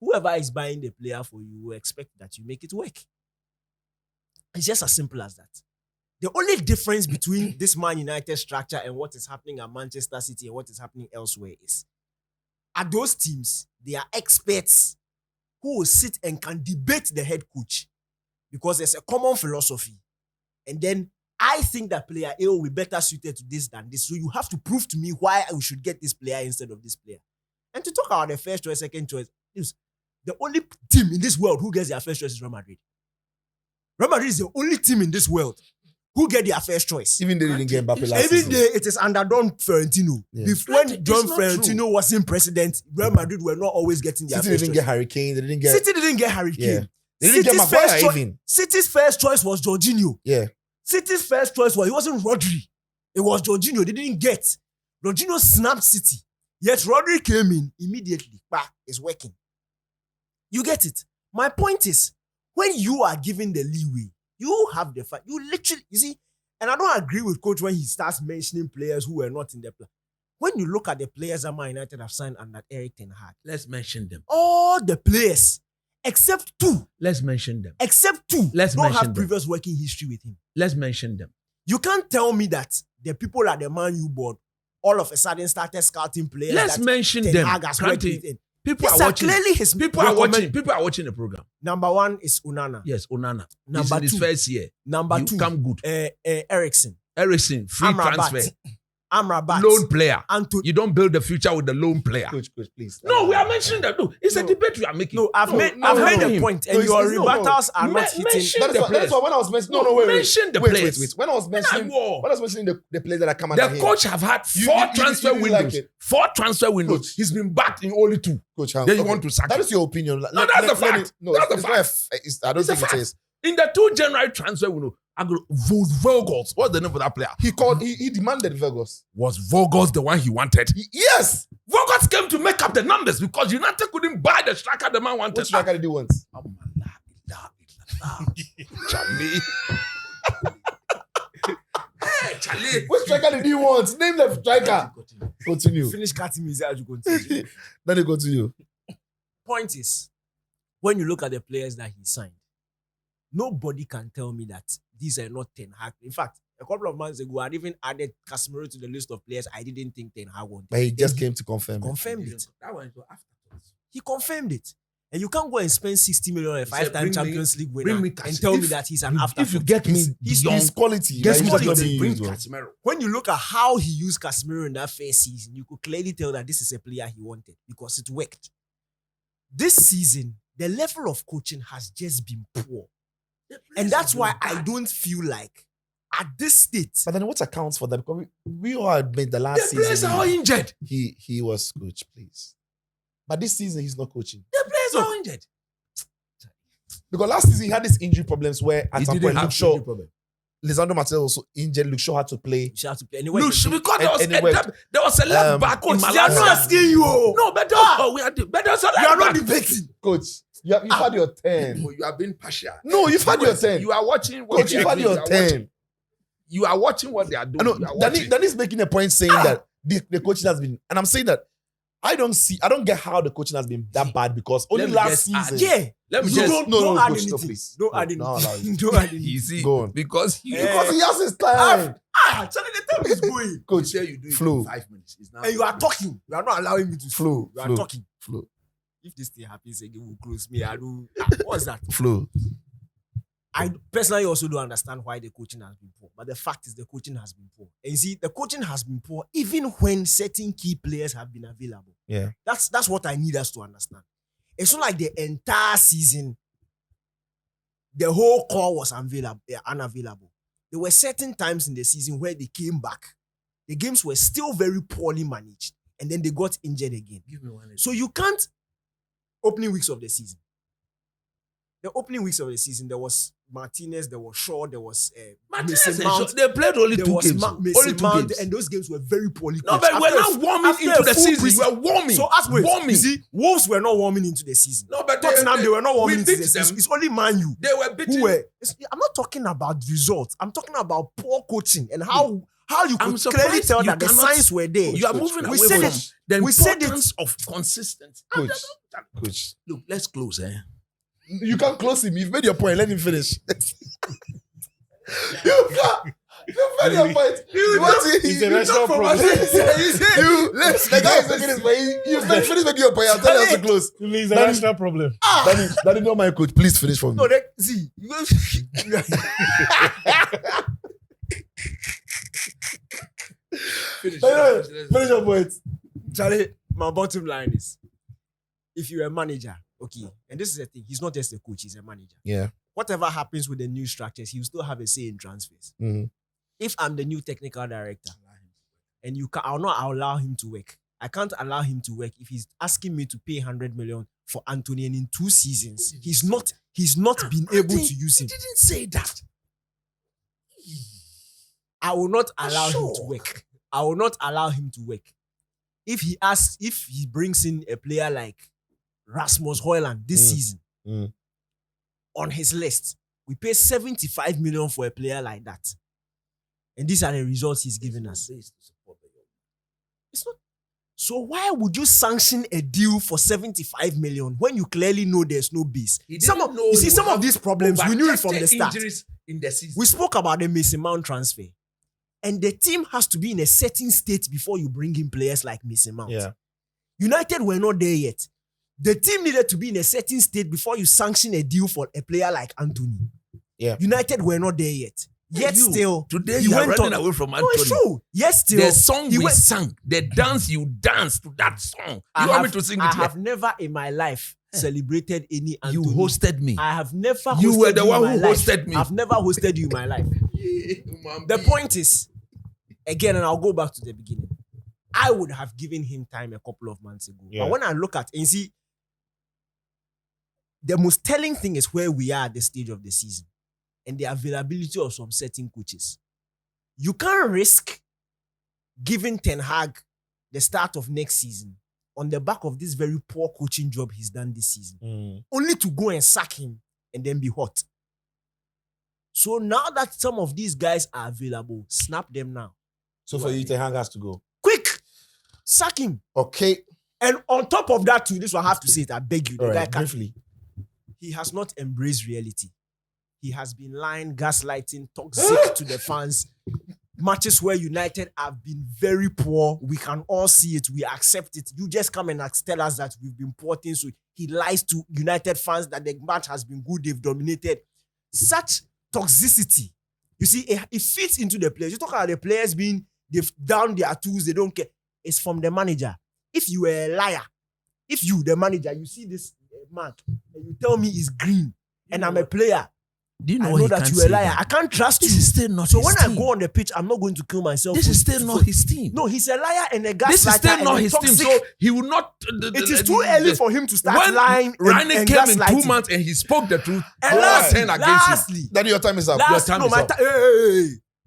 whoever is buying the player for you will expect that you make it work. It's just as simple as that. The only difference between this Man United structure and what is happening at Manchester City and what is happening elsewhere is, at those teams, they are experts who will sit and can debate the head coach because there's a common philosophy. And then I think that player A will be better suited to this than this. So you have to prove to me why I should get this player instead of this player. And to talk about the first choice, second choice, the only team in this world who gets their first choice is Real Madrid. Real Madrid is the only team in this world who get their first choice. Even they didn't get Mbappe last Even season. though it is under Don Ferentino. Yeah. When John not Ferentino wasn't president, Real Madrid were not always getting their City first didn't choice. get Harry Kane. They didn't get... City didn't get Harry Kane. Yeah. They didn't get Maguire even. City's first choice was Jorginho. Yeah. City's first choice was, it wasn't Rodri. It was Jorginho. They didn't get. Jorginho snapped City. Yet Rodri came in immediately. Bah, it's working. You get it? My point is, when you are given the leeway, you have the fact. You literally, you see, and I don't agree with coach when he starts mentioning players who were not in the plan. When you look at the players that Man United have signed under Erik ten Hag, Let's mention them. all the players, except 2, Let's mention them. Let's mention don't have them. previous working history with him. Let's mention them. You can't tell me that the people at the Man U board all of a sudden started scouting players. Let's that mention Ten them. Hag has worked Kanti, with him. People These are are watching. clearly his People are recommend- watching. People are watching the program. Number 1 is Onana. Yes, Onana. Number He's in his 2. first year. Number You 2, come good. Ericsson. Eriksen, free transfer. Amrabat. Loan player. Anthony. You don't build the future with the loan player. Coach, please. No, we are mentioning that. No, it's a debate we are making. No, I've made no, a no. point, No, and it's- your it's- no, rebuttals are not mention hitting. the That's why players. when I was mentioning... No, wait. mention the players. Wait. When I was mentioning the players that are coming The under him, coach have had You- 4 you transfer didn't like windows. it. 4 transfer windows. Coach. He's been backed in only 2. Coach, Then you want to sack That him. is your opinion. No, that's the fact. No, That's the it's not I don't It's a think fact. it is. In the 2 January transfer window, Vogels. What's the name of that player? He demanded Vegas. Was Vogels the one he wanted? Yes. Vogels came to make up the numbers because United couldn't buy the striker the man wanted. What striker did he want? Oh, Charlie. Hey, Charlie. What striker did he want? Name the striker. Continue. Finish cutting me as you continue. Then they continue. Point is, when you look at the players that he signed, nobody can tell me that these are not Ten Hag. In fact, a couple of months ago, I even added Casemiro to the list of players I didn't think Ten Hag wanted. But he just came to confirm. Confirmed it. That one is afterwards. He confirmed it. And you can't go and spend 60 million on a He said, 5-time bring me- Champions League bring winner me and Casemiro. tell me If- that he's an If afterthought. you get me He's young, quality. Guess Like, what he's he not did? being bring used well. Casemiro. When you look at how he used Casemiro in that first season, you could clearly tell that this is a player he wanted because it worked. This season, the level of coaching has just been poor. And that's why I don't feel like at this state, But then what accounts for that? Because we all admit the The last players season are all injured. he was coach, please. But this season he's not coaching. The players are all injured. Because last season he had these injury problems where at He some didn't point have Luke Shaw, injury problem. Lisandro Martinez also injured. Luke Shaw had to play. you should have to play anyway. Look, because there was, and it worked. there was a left back in Coach, Mallam. they are not asking you. No, but there was a left You are not back. debating. Coach, you've had your 10. Oh, you have been partial. No, you've had your 10. You are watching what Coach, they you've are had doing. your You are 10. watching. You are watching what they are doing. I know. You are watching. Danny's making a point saying that the coaching has been, and I'm saying that I don't get how the coaching has been that bad because only Let me last just season. Yeah. Let me You just don't add coach, anything. please. Don't add No, anything. Don't add anything. you see Go on. because he Because he has his time. Charlie, the time is going. Coach, say you do it flow. in 5 minutes. It's now And you are talking. You are not allowing me to Flow. You are Flow. talking. Flow. If this thing happens again, will close me. I do. What's that? Flow. I personally also don't understand why the coaching has been poor. but the fact is the coaching has been poor. And you see, the coaching has been poor even when certain key players have been available. Yeah. That's what I need us to understand. It's not like the entire season, the whole core was unavailable. There were certain times in the season where they came back. The games were still very poorly managed, and then they got injured again. Give me one. So you can't opening weeks of the season. The opening weeks of the season, there was Martinez, there was Shaw, there was Martinez Mason Mount, they played only there 2 was games. Mason Only 2 Mount, games. and those games were very poorly No, coached. but we're not warming into the season. You are warming. So as we warming. you see, Wolves were not warming into the season. No, but Tottenham, they were not warming we into the beat season. them. It's only Man U They were beating. who were. I'm not talking about results. I'm talking about poor coaching and how you I'm could surprised clearly tell you that the cannot- signs were there. You are Coach, moving we away said from it. the We said it. importance of consistency. Coach, Look, let's close. you can't close him. You've made your point. Let him finish. You've made your point. It's a national problem. The guy is making his point. You finish making your point. I'll tell you how to close. It's a national problem. Danny, not my coach. Please finish for me. No, see. Finish your point. Charlie, my bottom line is, if you're a manager, okay, and this is the thing, he's not just a coach, he's a manager. Yeah. Whatever happens with the new structures, he will still have a say in transfers. Mhm. If I'm the new technical director, and I'll not allow him to work. I can't allow him to work if he's asking me to pay 100 million for Anthony, and in 2 seasons, he's not been able to use him. He didn't say that. I will not allow him to Sure. work. I will not allow him to work. If he brings in a player like Rasmus Højlund this season on his list, we pay 75 million for a player like that. And these are the results he's giving us. It's not. So why would you sanction a deal for 75 million when you clearly know there's no base? Some of these problems, we knew it from the start. In the season. We spoke about the Mason Mount transfer. And the team has to be in a certain state before you bring in players like Mason Mount. Yeah. United were not there yet. The team needed to be in a certain state before you sanction a deal for a player like Anthony. Yeah. United were not there yet. Yet still, Today he you are went running on- away from No, Anthony. it's true. Yes, still. The song he we went- sang, the dance you danced to that song. I You want me have- to sing I it here? have never in my life celebrated any Anthony. You hosted me. I have never hosted You were the you one in who my life. hosted me. I've never hosted you in my life. The point is, again, and I'll go back to the beginning. I would have given him time a couple of months ago. Yeah. But when I look at and see, the most telling thing is where we are at the stage of the season and the availability of some certain coaches. You can't risk giving Ten Hag the start of next season on the back of this very poor coaching job he's done this season, only to go and sack him and then be hot. So now that some of these guys are available, snap them now. So for you, Ten Hag has to go. Quick! Sack him. Okay. And on top of that, too, this one I have to say it, I beg you. The All guy right. can't- Briefly. he has not embraced reality. He has been lying, gaslighting, toxic to the fans. Matches where United have been very poor. We can all see it. We accept it. You just come and tell us that we've been poor things. So he lies to United fans that the match has been good. They've dominated. Such toxicity. You see, it fits into the players. You talk about the players they've down their tools. They don't care. It's from the manager. If you were a liar, if you, the manager, you see this mark and you tell me it's green and I'm a player, Do you know I what know he that can't you're a say liar. that? I can't trust This you. is still not So his when team. I go on the pitch, I'm not going to kill myself. This is still not his team. No, he's a liar and a gaslighter. This is still and not a his team. toxic. So he will not. It is too early for him to start when lying Rani and came in gaslighting. 2 months and he spoke the truth. And all lastly, 10 against him. lastly, Danny, your time is up.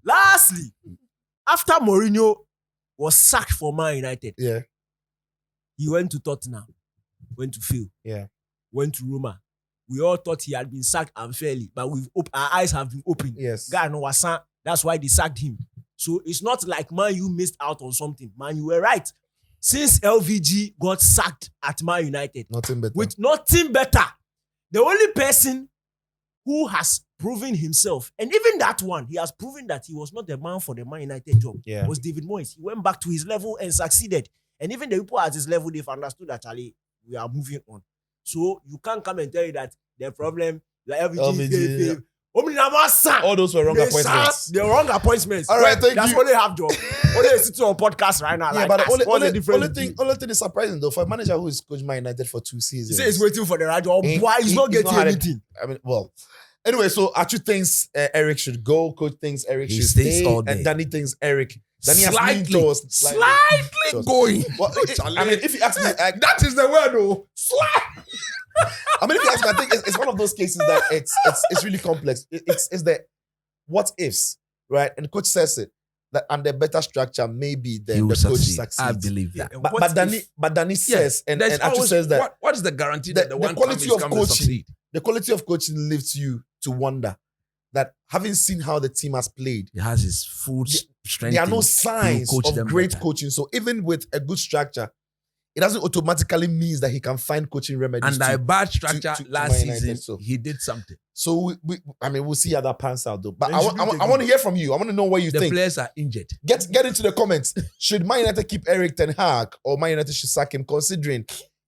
lastly, after Mourinho was sacked for Man United, Yeah. he went to Tottenham, went to Phil, Yeah. went to Roma. We all thought he had been sacked unfairly, but our eyes have been opened. Yes. Guy no wasan. That's why they sacked him. So it's not like Man U missed out on something. Man, you were right. Since LVG got sacked at Man United, Nothing better. with nothing better, the only person who has proven himself, and even that one, he has proven that he was not the man for the Man United job, Yeah. was David Moyes. He went back to his level and succeeded. And even the people at his level, they've understood that, Charlie, we are moving on. So you can't come and tell me that the problem, like LVG, LVG, All those were wrong appointments. The wrong appointments. All right, thank That's you. why they have job. Only they sit on podcast right now. Yeah, like, but the what's the only difference? thing is surprising though for a manager who is coached Man United for 2 He seasons. says he's waiting for the right job. He- Why he's he- not he's getting not had anything? I mean, well, anyway, so Achu thinks Erik should go. Coach thinks Erik He should stays stay, all day. and Danny thinks Erik. Danny has leaned Slightly towards going. Well, I mean, if you ask me, That is the word, though. I mean, if you ask me, I think it's one of those cases that it's really complex. It's the what ifs, right? And the coach says it that under better structure, maybe He then will the coach succeed. succeeds. I believe that. Yeah, But what Danny, if- but Danny says, and There's Achu always- says that what is the guarantee the- that the the one quality coming of is coming to coaching- succeed? the quality of coaching leaves you to wonder that having seen how the team has played, He has his full strength. there are no in- signs coach of them great better. coaching. So even with a good structure, it doesn't automatically mean that he can find coaching remedies. Under a to- bad structure to last Man United, season, so. he did something. So I mean, we'll see how that pans out though. But Then I should we take want to him? hear from you. I want to know what you The think. players are injured. Get into the comments. Should Man United keep Erik Ten Hag or Man United should sack him? Considering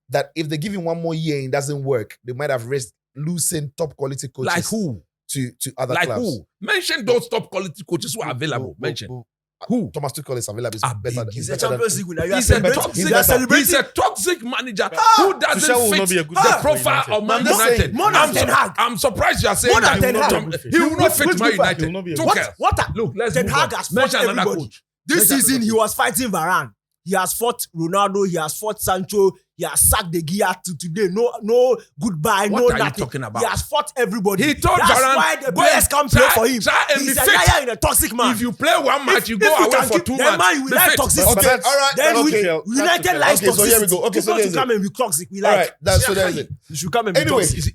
that if they give him one more year and it doesn't work, they might have risked losing top quality coaches Like who? to other Like clubs. who? Mention those top quality coaches who are available. Mention. Who? Thomas Tuchel is available. Is Ah, better. big. He's He's a better than- Champions League winner. You are He's a celebrating. toxic, You are celebrating. he's a toxic manager who Tuchel doesn't will fit not be a good the fit for profile United. of Man I'm just United. saying, more than I'm, Ten Hag. I'm surprised you are saying More than that. Ten Hag. He will not fit Which Man good United. He will not be a good Tuchel. What? Look, let's Ten move Hag on. has fought Mention another everybody. coach. This Mention season, another he coach. was fighting Varane. He has fought Ronaldo. He has fought Sancho. He has sacked the gear to today. No goodbye. What no are you nothing. talking about? He has fought everybody. He told That's Varane, why the go players and can't play try- for him. try and He's be a fit. liar in a toxic man. If you play one match, you go if you away can for keep- 2 then months. man, we Be like fit. toxicity. But that's- all right, Then that's we okay. United likes Okay, so here we toxicity. go. Okay, You so want there's to come it. and be toxic. We All like. right, that's so there's it. You should come and be Anyway, toxic.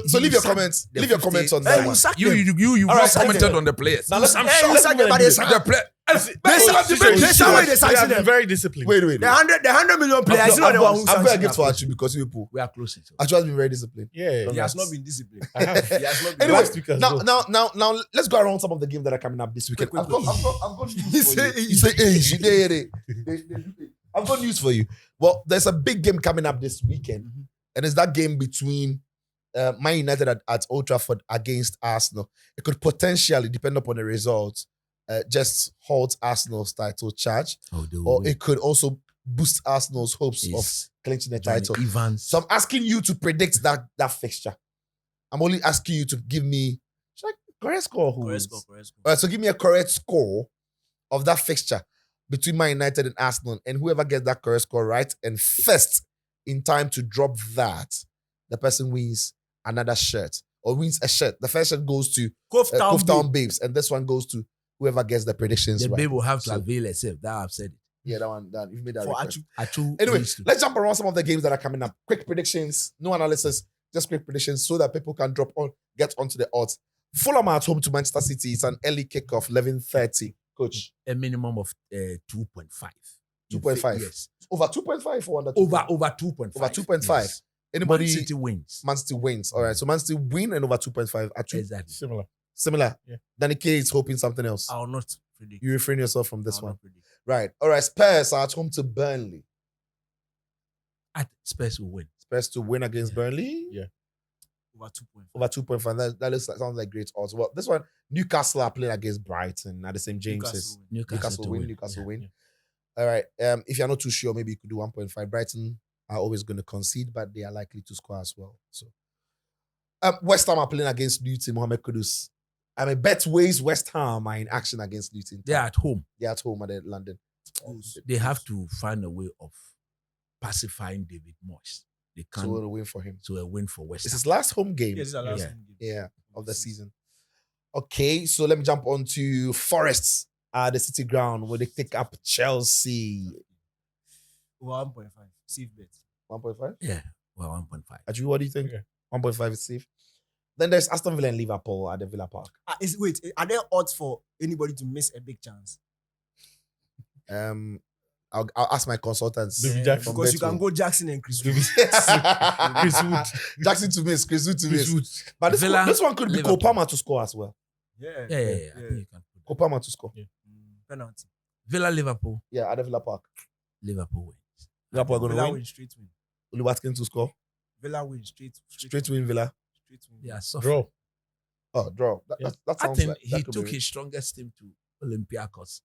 so leave your comments. The Leave your 50 comments on Hey, that you one. sack You them. you've All not right, commented okay. on the players. Now let's I'm hey, shocked. you sack them, but they sack- The play. They say why they They sanction have been them. very disciplined. Wait. The 100 million players. You know the one who I've sanction got to give to them. Achu because people. We are close. Achu has been very disciplined. Yeah. He has not been disciplined. I have. He has not been. Anyway, Last week as well. now, let's go around some of the games that are coming up this weekend. Quick. I've got He news for say- you. You say, I've got news for you. Well, there's a big game coming up this weekend, and it's that game between Man United at Old Trafford against Arsenal. It could potentially, depend upon the results, just halt Arsenal's title charge, or it could also boost Arsenal's hopes of clinching the title. Evans. So I'm asking you to predict that fixture. I'm only asking you to give me correct score. Correct score. All right, so give me a correct score of that fixture between Man United and Arsenal, and whoever gets that correct score right and first in time to drop that, the person wins another shirt or wins a shirt. The first shirt goes to Cove Town Town. Babes, and this one goes to whoever gets the predictions The right. babe will have to So- avail herself. That I've said it. Yeah, that one. You've made that For request. Achu. Anyway, needs to. let's jump around some of the games that are coming up. Quick predictions, no analysis, just quick predictions so that people can get onto the odds. Fulham are at home to Manchester City. It's an early kickoff, 11:30. Coach, A minimum of 2.5. 2.5. Yes. over 2.5 or under 2.5? Over 2.5. Over 2.5. Yes. Anybody? Man City wins. Man City wins. All right, so Man City win and over 2.5. Exactly. Similar. Similar. Yeah. Danny K is hoping something else. I will not predict. You refrain yourself from I this will one. not predict. Right. All right, Spurs are at home to Burnley. At Spurs will win. Spurs to win against Burnley. Yeah. Over 2.5. Over 2.5. That sounds like great odds. Well, this one, Newcastle are playing against Brighton at the St. James's. Newcastle Newcastle win. Newcastle win. Yeah. All right. If you're not too sure, maybe you could do 1.5. Brighton are always going to concede, but they are likely to score as well. So, West Ham are playing against Luton. Mohamed Kudus. Betway's West Ham are in action against Luton. They are at home. They're at home at London. They have to find a way of pacifying David Moyes. They can't. So a win for him. So a win for West It's Ham. his last home game. Yes, it's our last Yeah. home game. Yeah, of the season. Okay, so let me jump on to Forests at the City Ground where they take up Chelsea. Over 1.5. Safe bet. 1.5? Yeah. Well, 1.5. Actually, what do you think? Okay. 1.5 is safe. Then there's Aston Villa and Liverpool at the Villa Park. Wait, are there odds for anybody to miss a big chance? I'll ask my consultants. David Jackson. from Because you Betway. can go Jackson and Chris. Chris Wood. Jackson to miss, Chris Wood to Chris miss. Wood. But Villa, this one could be Liverpool. Kopama to score as well. Yeah. Yeah. I think you can put that. Kopama to score. Penalty. Villa, Liverpool. Yeah, at the Villa Park. Liverpool wins. Liverpool are going to Villa win. win, straight win. Oli Watkins to score. Villa win, straight Straight win Villa. Straight win. Yeah, soft. Draw. Oh, draw. That I sounds think like he that could took be- his strongest team to Olympiacos.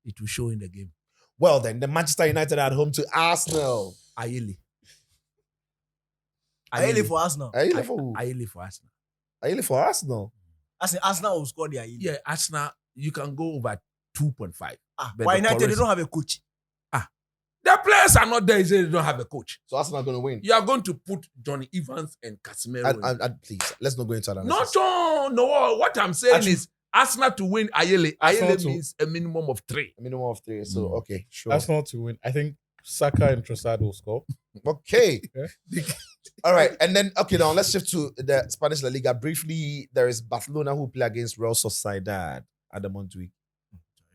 It will show in the game. Well, then the Manchester United at home to Arsenal. Ayele. Ayele for Arsenal. Ayele for who? Ayele for Arsenal. Ayele for Arsenal. I say Arsenal will score the Ayele. Yeah, Arsenal, you can go over 2.5. But Why the United? They currency- don't have a coach. The players are not there. They say they don't have a coach. So Arsenal are going to win. You are going to put Johnny Evans and Casemiro. And please, let's not go into that. No. What I'm saying Actually- is Arsenal to win Ayele. Arsenal Ayele to- means a minimum of 3. A minimum of 3. So, Mm. okay, sure. Arsenal to win. I think Saka and Trossard will score. Okay. Yeah. All right. And then, okay, now let's shift to the Spanish La Liga. Briefly, there is Barcelona who play against Real Sociedad at the Montjuic.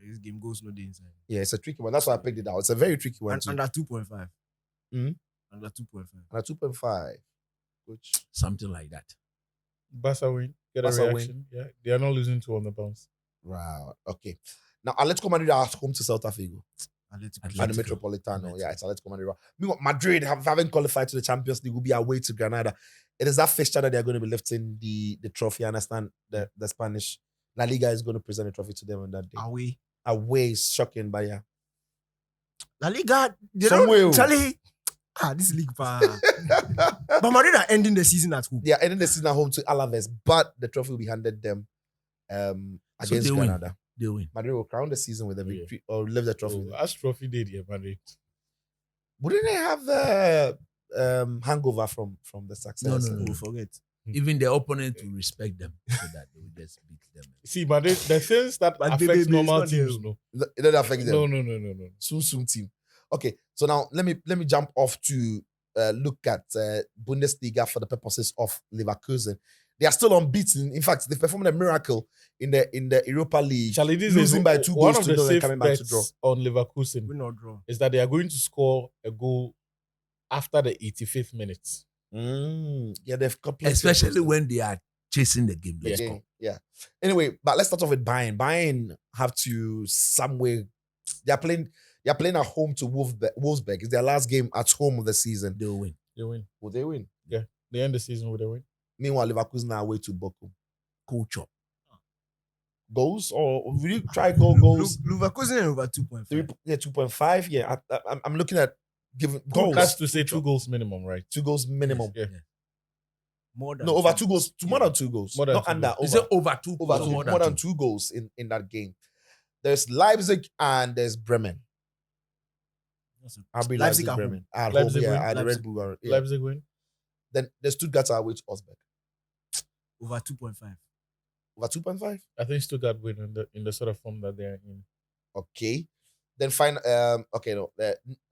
This game goes no day inside. Yeah, it's a tricky one. That's why I picked it out. It's a very tricky one. And Too. under 2.5. Mhm. Under 2.5. And a 2.5. Which, Something like that. Barca win. Get Barca a win. reaction. Yeah, they are not losing 2 on the bounce. wow. Okay. Now, Atletico Madrid are at home to Celta Vigo. Atletico. At the Atletico. Metropolitano. Yeah, it's Atletico Madrid. Meanwhile, Madrid, having qualified to the Champions League, will be away to Granada. It is that fixture that they're going to be lifting the trophy. I understand the Spanish La Liga is going to present the trophy to them on that day. Away. Away is shocking, but yeah. La Liga. They Somewhere. don't. Charlie. This league. But Madrid are ending the season at home. They are ending the season at home to Alaves, but the trophy will be handed them against they win. Granada. They win. Madrid will crown the season with a Yeah. victory or live the trophy. So, as trophy did here, Madrid. Wouldn't they have the hangover from the success? No. Oh, forget. Even the opponent will respect them so that they will just beat them. See, Madrid, the things that But affect baby, it's normal not teams, there. no. It doesn't affect them. No. Soon team. Okay, so now let me jump off to look at Bundesliga for the purposes of Leverkusen. They are still unbeaten. In fact, they performed a miracle in the Europa League, Charlie, this losing is by 2 one goals of to the 0 and safe coming back to draw. bets on Leverkusen Win or draw. is that they are going to score a goal after the 85th minute. Yeah, they've got plenty of Especially goals. when they are chasing the game. They Yeah. score. Yeah. Anyway, but let's start off with Bayern. Bayern have to some way. They are playing at home to Wolfsburg. It's their last game at home of the season. They will win. They win. Will they win? They end the season with a win. Meanwhile, Leverkusen are away to Bochum. Coach up. Goals or will you try goals? Leverkusen over 2.5. 2.5. Yeah, I'm looking at giving goals. That's to say 2 goals minimum, right? 2 goals minimum. Yeah. More than No, over 2 goals. More than 2 goals. More than Not 2 under. goals. Is Over. it over 2? Over Or two, more than 2 goals in that game. There's Leipzig and there's Bremen. RB Leipzig Leipzig at Bremen. At Leipzig home, win. yeah, at the Red Leipzig. Bull. Yeah. Leipzig win. Then there's Stuttgart are with Osberg. Over 2.5. Over 2.5. I think Stuttgart win in the sort of form that they are in. Okay. Then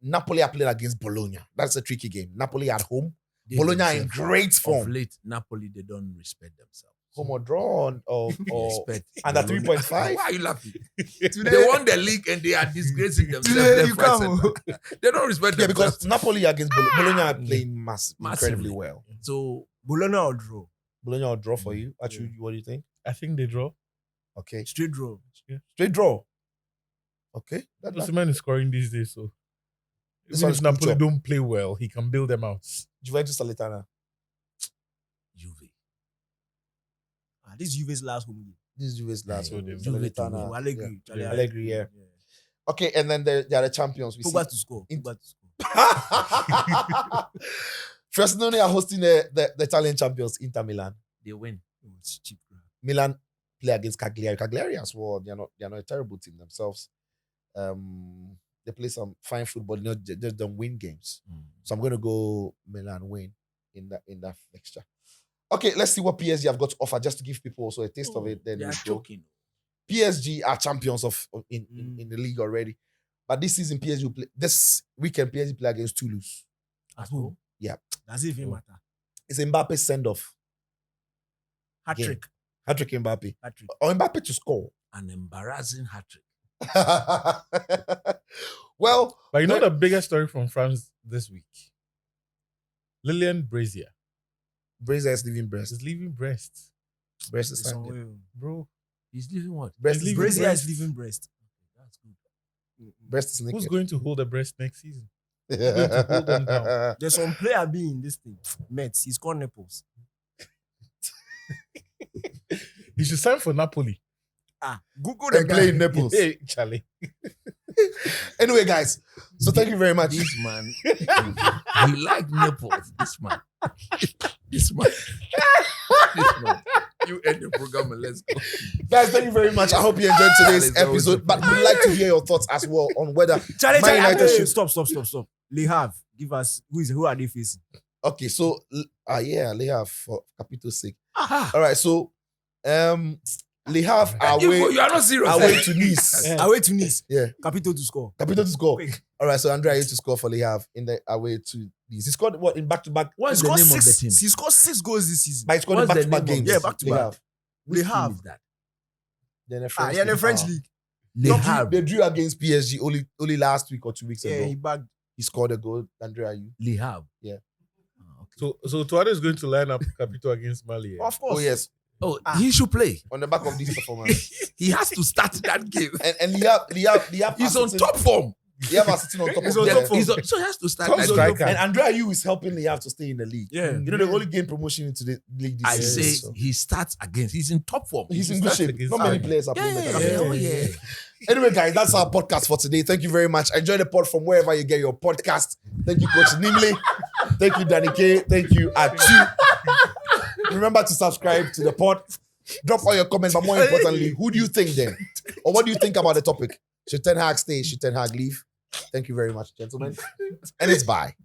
Napoli are playing against Bologna. That's a tricky game. Napoli at home. They Bologna in themselves, great Of form. late, Napoli, they don't respect themselves. Home or draw or Respect. under Bologna. 3.5? Why are you laughing? Today, They won the league and they are disgracing themselves. today left, you right, come. center. They don't respect Yeah, themselves. because Napoli against Bologna are playing incredibly Massively. well. So Bologna or draw. Bologna will draw for you. Actually, Yeah. what do you think? I think they draw. Okay. Straight draw. Straight draw. Okay. Osimhen is scoring these days, so This even one's if good Napoli job. don't play well, he can build them out. Juventus Salernitana. Juve. This is Juve's last home game. This is Juve's last Yeah, one. Juve to win. Salernitana. Oh, Allegri. Charlie Yeah. Allegri, yeah. Okay, and then they are the champions. We see. Pogba to score. In- Pogba to score. Frosinone are hosting the Italian champions, Inter Milan. They win. Oh, it's cheap. Bro. Milan play against Cagliari. Cagliari as well. They are not a terrible team themselves. They play some fine football. They just don't win games. So I'm going to go Milan win in that fixture. Okay, let's see what PSG have got to offer, just to give people also a taste of it. Then They are we go. choking. PSG are champions in the league already. But this season, PSG will play. This weekend, PSG play against Toulouse. At home. Yeah. Does it even matter? It's Mbappe's send-off. Hat Game. trick. Hat-trick Mbappe. Hat trick. Or Mbappe to score. An embarrassing hat trick. Well, But you know the biggest story from France this week? Lillian Brazier Brazier is leaving Brest. is leaving Brest. Brest is It's signed him. somewhere. Bro, He's leaving what? Brest He's is leaving leaving. Brazier Brest. is leaving Brest. That's good. Brest is naked. who's going to hold the Brest next season? to hold them down? There's some player being in this thing. Mets. He's called nipples. He should sign for Napoli. Google the And play in guy. Naples. Hey, Charlie. Anyway, guys. So thank you very much. This man, he like nipples. This man. This man. This man. You end the program and let's go. Guys, thank you very much. I hope you enjoyed today's It's always episode. a But we'd like to hear your thoughts as well on whether Charlie, Man United should- stop. Le Havre, give us who are they facing? Okay, so Le Havre for Capito's sake. All right, so Le Havre You are not serious. away to Nice. Away to Nice. Yeah. Capito to score. Capito to score. Quick. All right, so Andrea used to score for Le Havre in the away to Nice. He scored what in back-to-back? What's He the scored name of the team? He scored 6 goals this season. But he scored in What's the back-to-back name of- games. Yeah, back-to-back. Le Havre. Le Which team Havre. is that? Then the The French league. Le Havre. They drew against PSG only last week or 2 weeks Yeah, ago. he bagged. He scored a goal. Andrea, you. Le Havre. Yeah. Oh, okay. So Tuado is going to line up Capito against Mali. Yeah? Of course. Oh yes, Oh, he should play. on the back of this performance. He has to start that game. and Le Havre He's are on sitting- top form. Le Havre are sitting on top He's of on the- top form. So he has to start Top that striker. game. And Andrea Yu is helping Le Havre to stay in the league. Yeah. You know, they only gained promotion into the league this I season. say so. he starts against. He's in top form. He's He in good starts shape. against Not many Ireland. players are playing Yeah, better. yeah, oh, yeah. Anyway, guys, that's our podcast for today. Thank you very much. Enjoy the pod from wherever you get your podcast. Thank you, Coach Nimley. Thank you, Danny K. Thank you, Atu. Remember to subscribe to the pod. Drop all your comments, but more importantly, who do you think then? Or what do you think about the topic? Should Ten Hag stay? Should Ten Hag leave? Thank you very much, gentlemen. And it's bye.